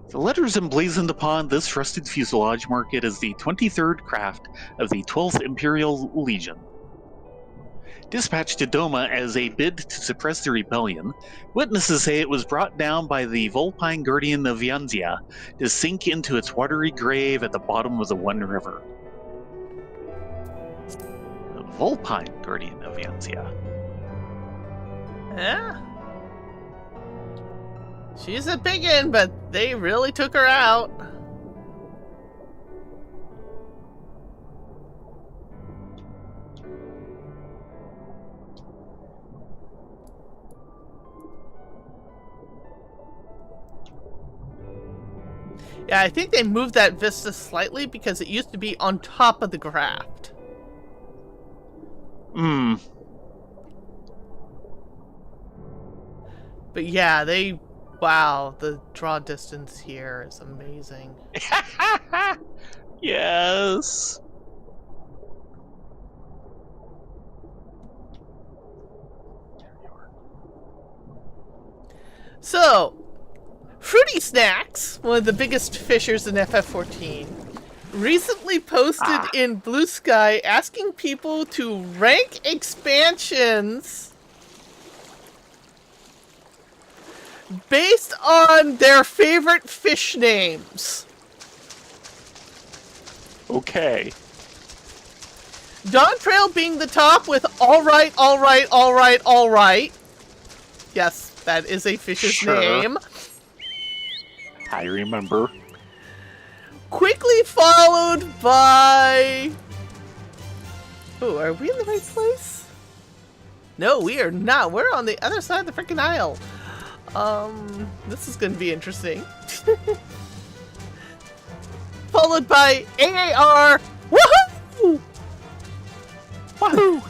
The letters emblazoned upon this rusted fuselage mark it as the 23rd craft of the 12th Imperial Legion. Dispatched to Doma as a bid to suppress the rebellion, witnesses say it was brought down by the Vulpine Guardian of Yanxia to sink into its watery grave at the bottom of the One River. The Vulpine Guardian of Yanxia. Yeah. She's a biggin', but they really took her out. Yeah, I think they moved that vista slightly because it used to be on top of the craft. Hmm. But yeah, they... Wow, the draw distance here is amazing. Yes. So, Fruity Snacks, one of the biggest fishers in FF14, recently posted in Blue Sky asking people to rank expansions based on their favorite fish names. Okay. Dawn Trail being the top with alright. Yes, that is a fish's Sure. name. I remember. Quickly followed by... Oh, are we in the right place? No, we are not. We're on the other side of the freaking aisle. This is gonna be interesting. Followed by AAR. Woohoo! Wahoo!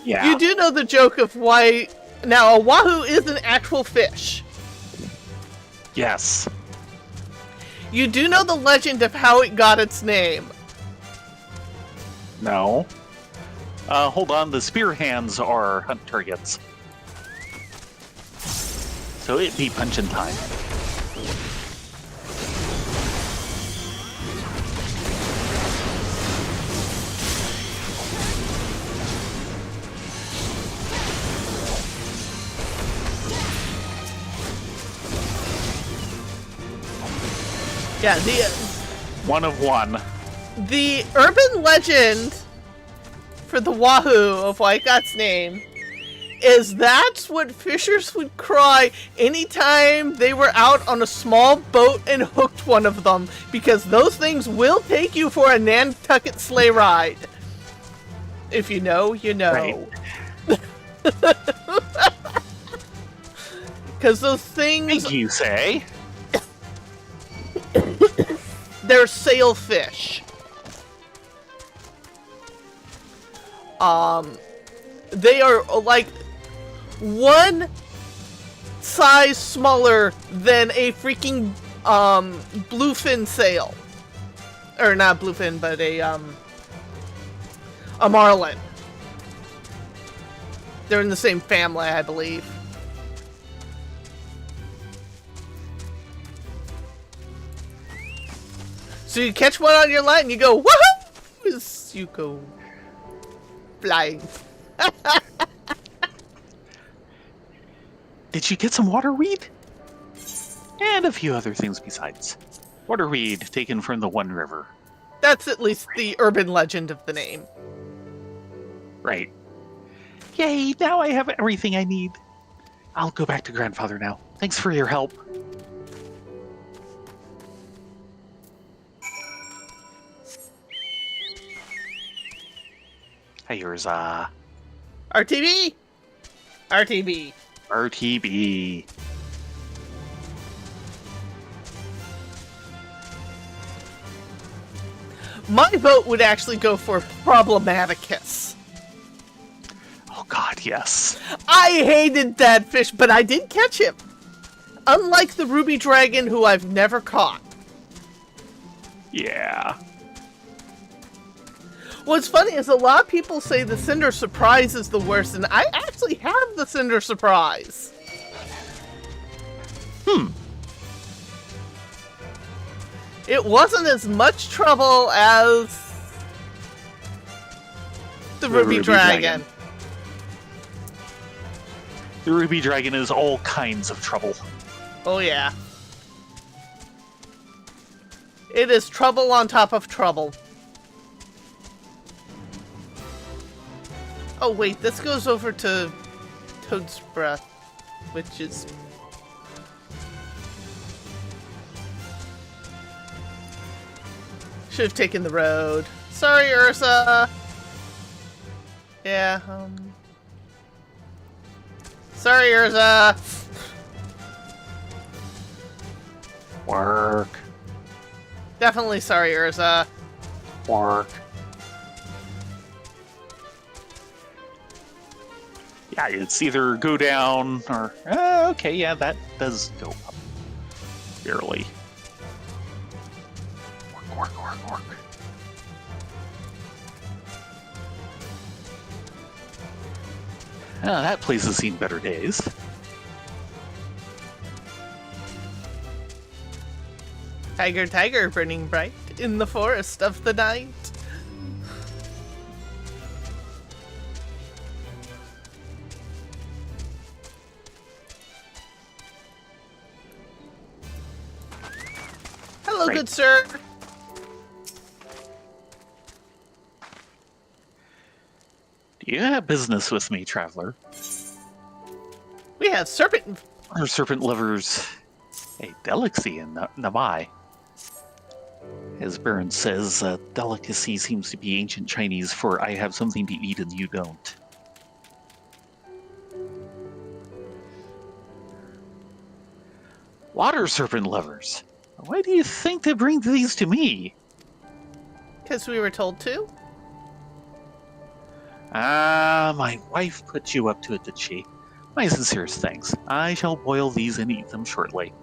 Yeah. You do know the joke of why... Now, a wahoo is an actual fish. Yes. You do know the legend of how it got its name. No. Hold on, the spear hands are hunt targets. So it'd be punching time. Yeah, One of one. the urban legend for the Wahoo of Wycott's name is that's what fishers would cry anytime they were out on a small boat and hooked one of them, because those things will take you for a Nantucket sleigh ride. If you know, you know. Right. Because those things, Thank you, say. they're sailfish. They are like one size smaller than a freaking bluefin sail, or not bluefin, but a marlin. They're in the same family, I believe. So you catch one on your line and you go, woohoo! As you go flying. Did you get some waterweed? And a few other things besides. Waterweed taken from the One River. That's at least the urban legend of the name. Right. Yay, now I have everything I need. I'll go back to Grandfather now. Thanks for your help. Hey, Eorzea. RTB? RTB. RTB. My vote would actually go for Problematicus. Oh god, yes. I hated that fish, but I did catch him. Unlike the ruby dragon, who I've never caught. Yeah. What's funny is a lot of people say the Cinder Surprise is the worst, and I actually have the Cinder Surprise. It wasn't as much trouble as the Ruby Dragon. The Ruby Dragon is all kinds of trouble. Oh yeah. It is trouble on top of trouble. Oh wait, this goes over to Toad's Breath, which is... Should have taken the road. Sorry, Eorzea. Yeah, Sorry, Eorzea. Work. Definitely sorry, Eorzea. Work. Yeah, it's either go down or... okay, yeah, that does go up. Barely. Work. That place has seen better days. Tiger, tiger, burning bright in the forest of the night. Hello, Right. good sir. Do you have business with me, traveler? We have serpent. Or serpent lovers a delicacy in Namai? As Baron says, delicacy seems to be ancient Chinese for I have something to eat and you don't. Water serpent lovers. Why do you think they bring these to me? Because we were told to. My wife put you up to it, did she? My sincerest thanks. I shall boil these and eat them shortly.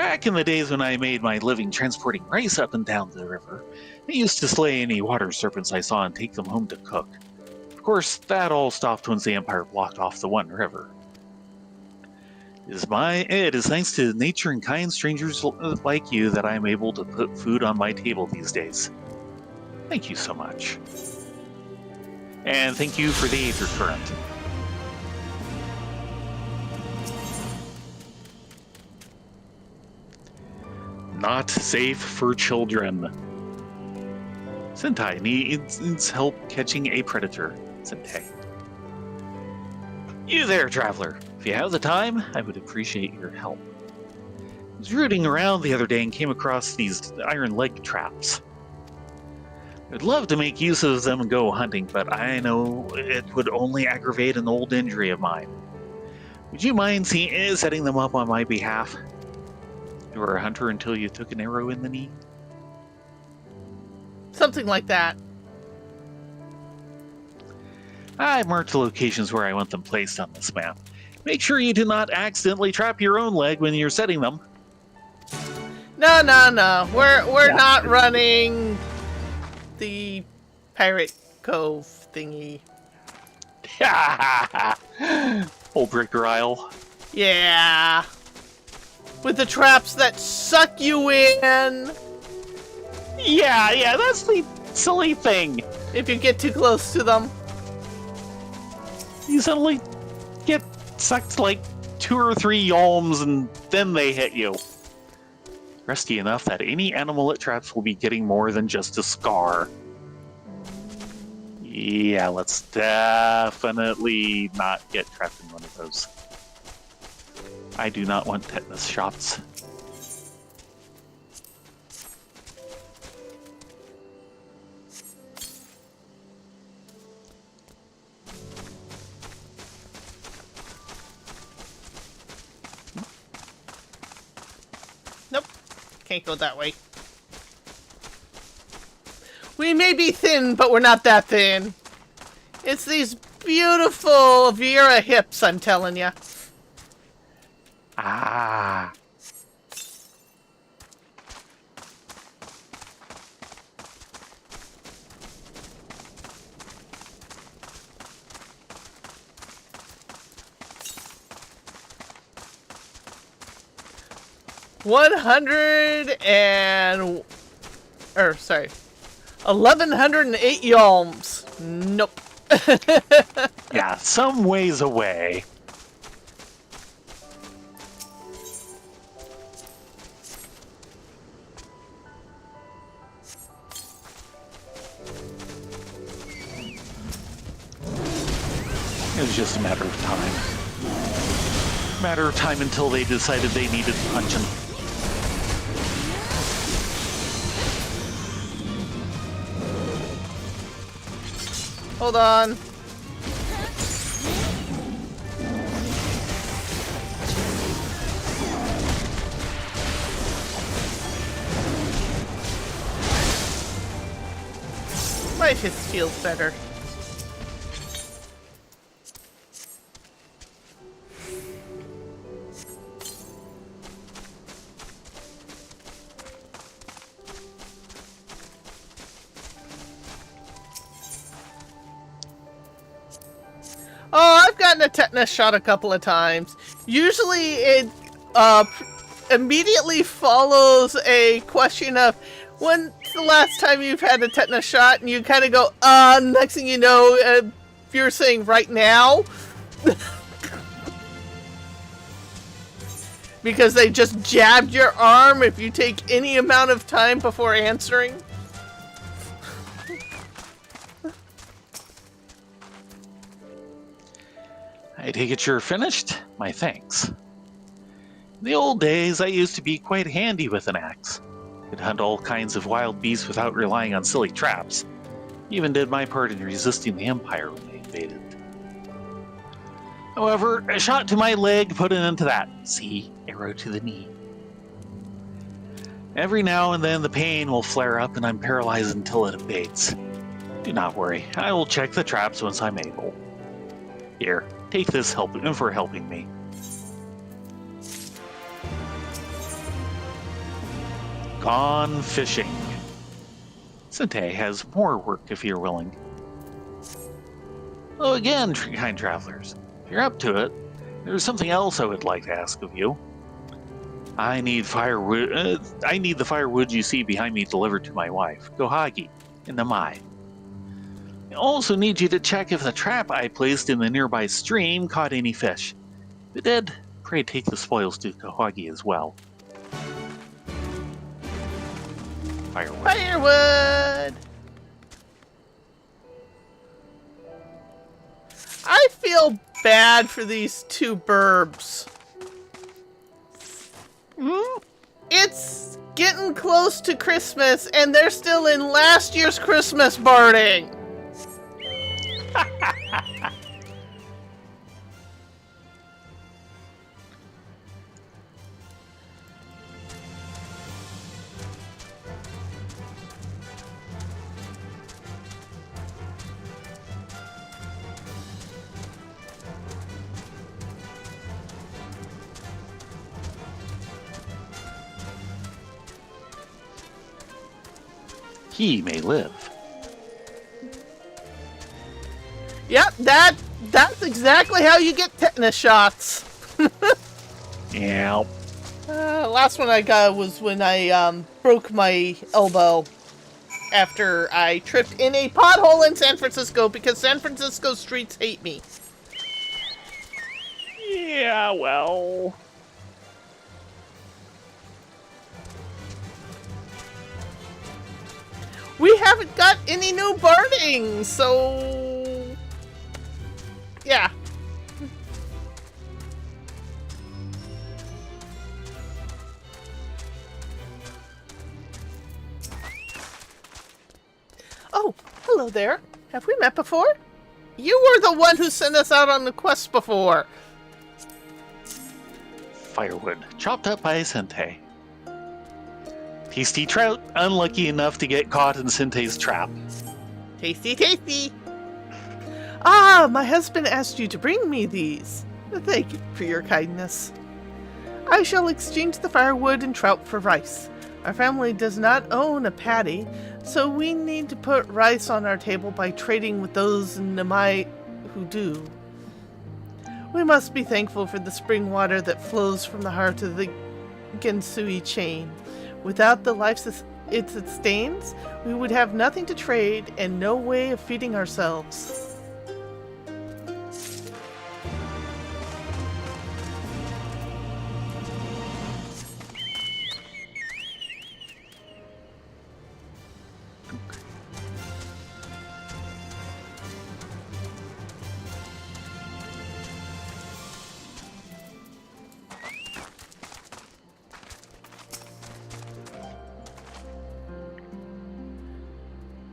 Back in the days when I made my living transporting rice up and down the river, I used to slay any water serpents I saw and take them home to cook. Of course, that all stopped once the Empire blocked off the one river. It is thanks to nature and kind strangers like you that I am able to put food on my table these days. Thank you so much. And thank you for the Aether Current. Not safe for children. Sentai needs help catching a predator. Sentai. You there, traveler. If you have the time, I would appreciate your help. I was rooting around the other day and came across these iron leg traps. I'd love to make use of them and go hunting, but I know it would only aggravate an old injury of mine. Would you mind setting them up on my behalf? You were a hunter until you took an arrow in the knee? Something like that. I marked the locations where I want them placed on this map. Make sure you do not accidentally trap your own leg when you're setting them. No. We're not running the Pirate Cove thingy. Old Ricker Isle. Yeah. With the traps that suck you in. Yeah, that's the silly thing. If you get too close to them. You suddenly get sucked like 2 or 3 yalms and then they hit you. Rusty enough that any animal it traps will be getting more than just a scar. Yeah, let's definitely not get trapped in one of those. I do not want tetanus shots. Nope. Can't go that way. We may be thin, but we're not that thin. It's these beautiful Vera hips, I'm telling ya. Ah. Sorry. 1,108 yalms. Nope. Yeah, some ways away. It was just a matter of time. Matter of time until they decided they needed punching. Hold on. My fist feels better. Oh, I've gotten a tetanus shot a couple of times. Usually it immediately follows a question of, when's the last time you've had a tetanus shot? And you kind of go, next thing you know, you're saying right now. Because they just jabbed your arm if you take any amount of time before answering. I take it you're finished? My thanks. In the old days, I used to be quite handy with an axe. Could hunt all kinds of wild beasts without relying on silly traps. Even did my part in resisting the Empire when they invaded. However, a shot to my leg put an end to that. See, arrow to the knee. Every now and then the pain will flare up and I'm paralyzed until it abates. Do not worry, I will check the traps once I'm able. Here, take this for helping me. gone fishing. Sente has more work if you're willing. Hello again, kind travelers. If you're up to it, there's something else I would like to ask of you. I need firewood. I need the firewood you see behind me delivered to my wife, Gohagi, in the Mai. I also need you to check if the trap I placed in the nearby stream caught any fish. If it did, pray take the spoils to Gohagi as well. Firewood. Firewood! I feel bad for these two burbs. It's getting close to Christmas, and they're still in last year's Christmas barding. He may live. Yep, that's exactly how you get tetanus shots. Yeah. Last one I got was when I broke my elbow after I tripped in a pothole in San Francisco because San Francisco streets hate me. Yeah, well. We haven't got any new barding, so yeah. Oh, hello there. Have we met before? You were the one who sent us out on the quest before. Firewood, chopped up by Sente. Tasty trout, unlucky enough to get caught in Sente's trap. Tasty, tasty. Ah, my husband asked you to bring me these. Thank you for your kindness. I shall exchange the firewood and trout for rice. Our family does not own a paddy, so we need to put rice on our table by trading with those in Namai who do. We must be thankful for the spring water that flows from the heart of the Gensui chain. Without the life it sustains, we would have nothing to trade and no way of feeding ourselves.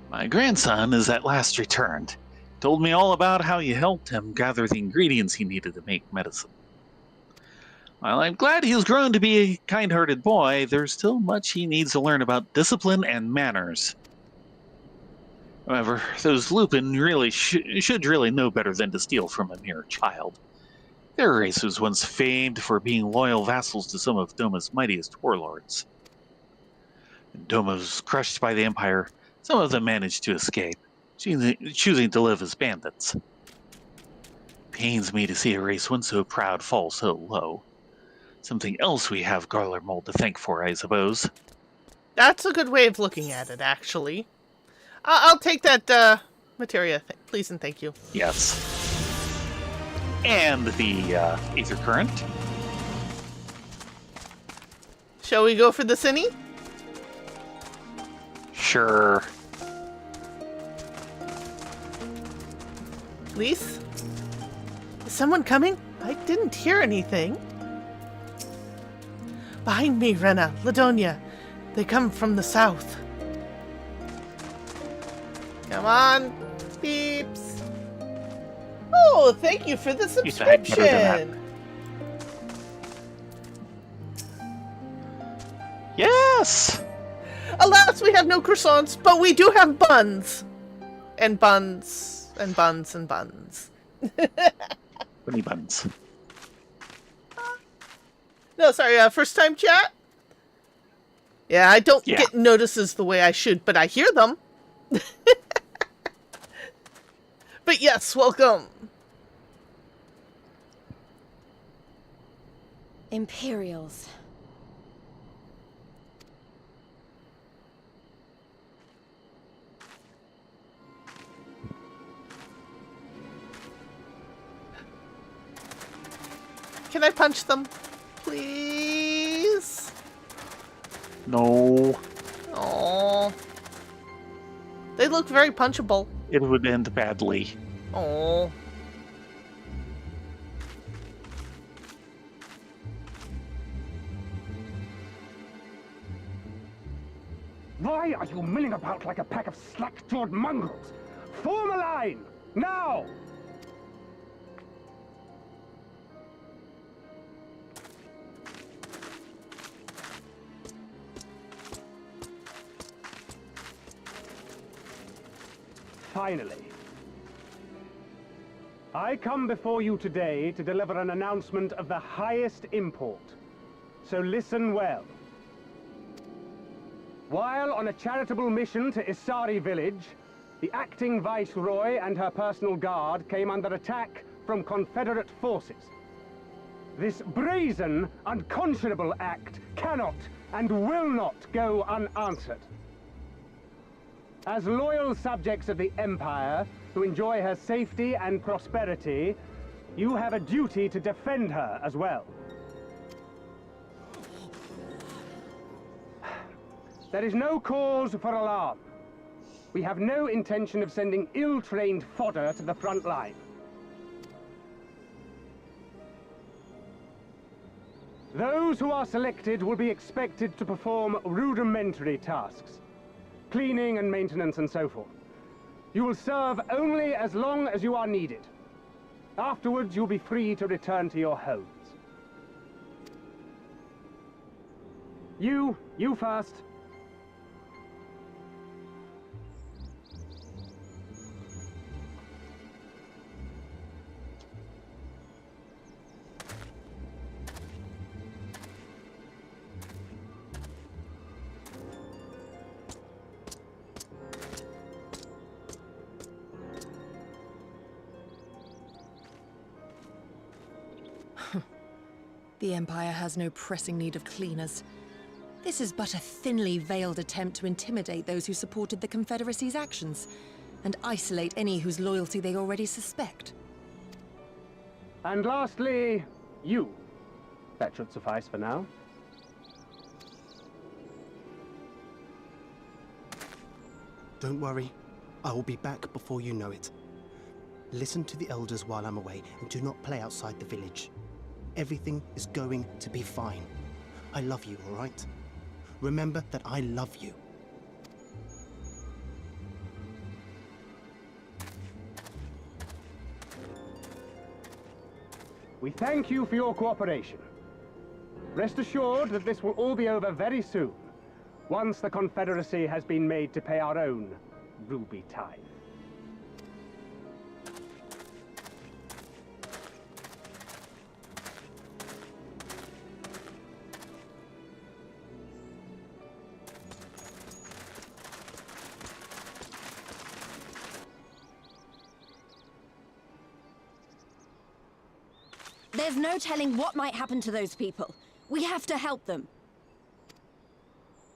My grandson is at last returned. Told me all about how you helped him gather the ingredients he needed to make medicine. While I'm glad he has grown to be a kind-hearted boy, there's still much he needs to learn about discipline and manners. However, those Lupin really should really know better than to steal from a mere child. Their race was once famed for being loyal vassals to some of Doma's mightiest warlords. When Doma was crushed by the Empire, some of them managed to escape, choosing to live as bandits. Pains me to see a race once so proud fall so low. Something else we have Garlermold to thank for, I suppose. That's a good way of looking at it, actually. I'll take that materia, please and thank you. Yes. And the ether current. Shall we go for the cine? Sure. Lise? Is someone coming? I didn't hear anything. Behind me, Rena, Ladonia. They come from the south. Come on, peeps. Oh, thank you for the subscription. Yes! Alas, we have no croissants, but we do have buns. And buns. And buns and buns. Bunny buns. No, sorry, first time chat? Yeah, I don't Yeah. get notices the way I should, but I hear them. But yes, welcome. Imperials. Can I punch them? Please? No, Oh. They look very punchable. it would end badly. Oh. Why are you milling about like a pack of slack-jawed mongrels? Form a line! Now! Finally. I come before you today to deliver an announcement of the highest import. So listen well. While on a charitable mission to Isari village, the acting viceroy and her personal guard came under attack from Confederate forces. This brazen, unconscionable act cannot and will not go unanswered. As loyal subjects of the Empire, who enjoy her safety and prosperity, you have a duty to defend her as well. There is no cause for alarm. We have no intention of sending ill-trained fodder to the front line. Those who are selected will be expected to perform rudimentary tasks. Cleaning and maintenance and so forth. You will serve only as long as you are needed. Afterwards, you'll be free to return to your homes. You first. The Empire has no pressing need of cleaners. This is but a thinly veiled attempt to intimidate those who supported the Confederacy's actions, and isolate any whose loyalty they already suspect. And lastly, you. That should suffice for now. Don't worry, I will be back before you know it. Listen to the elders while I'm away, and do not play outside the village. Everything is going to be fine. I love you, all right? Remember that I love you. We thank you for your cooperation. Rest assured that this will all be over very soon, once the Confederacy has been made to pay our own ruby tithe. There's no telling what might happen to those people. We have to help them.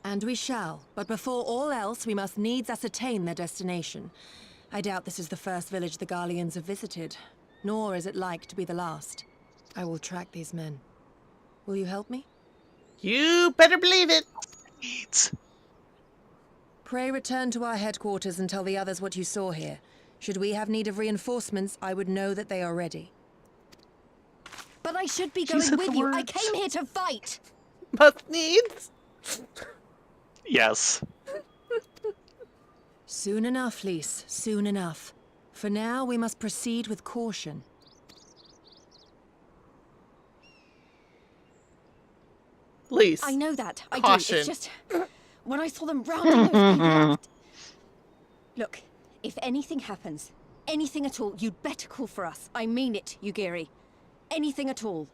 And we shall. But before all else, we must needs ascertain their destination. I doubt this is the first village the Garleans have visited, nor is it like to be the last. I will track these men. Will you help me? You better believe it. Needs. Pray return to our headquarters and tell the others what you saw here. Should we have need of reinforcements, I would know that they are ready. But I should be going said with the you. I words. came here to fight. Must needs. Yes. Soon enough, Lise. Soon enough. For now, we must proceed with caution. Lise. I know that. I Caution. do. It's just when I saw them rounding those people up. Look, if anything happens, anything at all, you'd better call for us. I mean it, Yugiri. Anything at all.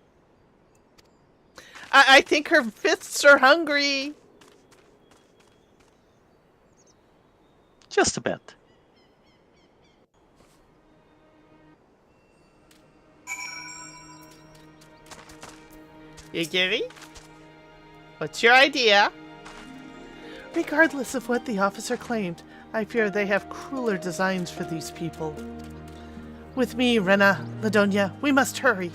I think her fists are hungry. Just a bit. Yagiri? What's your idea? Regardless of what the officer claimed, I fear they have crueler designs for these people. With me, Rena, Ladonia, we must hurry.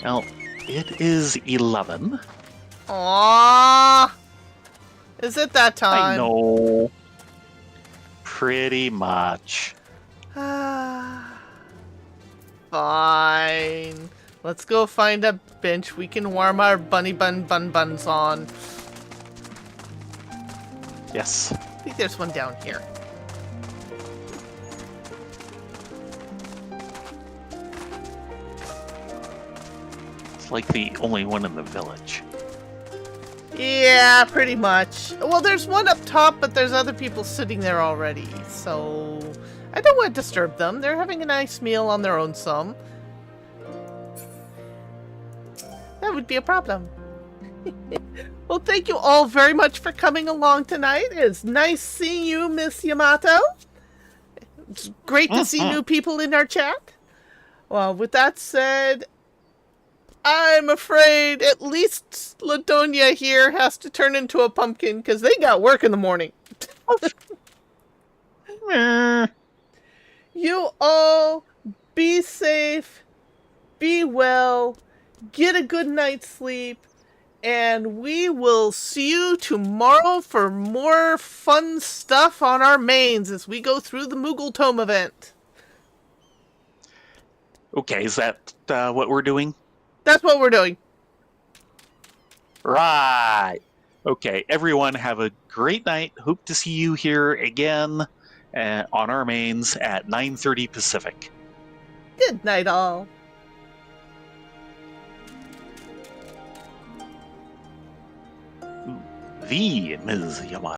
Well, it is 11. Aww! Is it that time? I know. Pretty much. Fine. Let's go find a bench we can warm our bunny buns on. Yes. I think there's one down here. It's like the only one in the village. Yeah, pretty much. Well, there's one up top, but there's other people sitting there already, so I don't want to disturb them. They're having a nice meal on their own some. That would be a problem. Well, thank you all very much for coming along tonight. It's nice seeing you, Miss Yamato. It's great to see new people in our chat. Well, with that said, I'm afraid at least Ladonia here has to turn into a pumpkin because they got work in the morning. You all be safe, be well, get a good night's sleep, and we will see you tomorrow for more fun stuff on our mains as we go through the Moogle Tome event. Okay, is that what we're doing? That's what we're doing. Right. Okay, everyone have a great night. Hope to see you here again on our mains at 9:30 Pacific. Good night, all. The Ms. Yamato.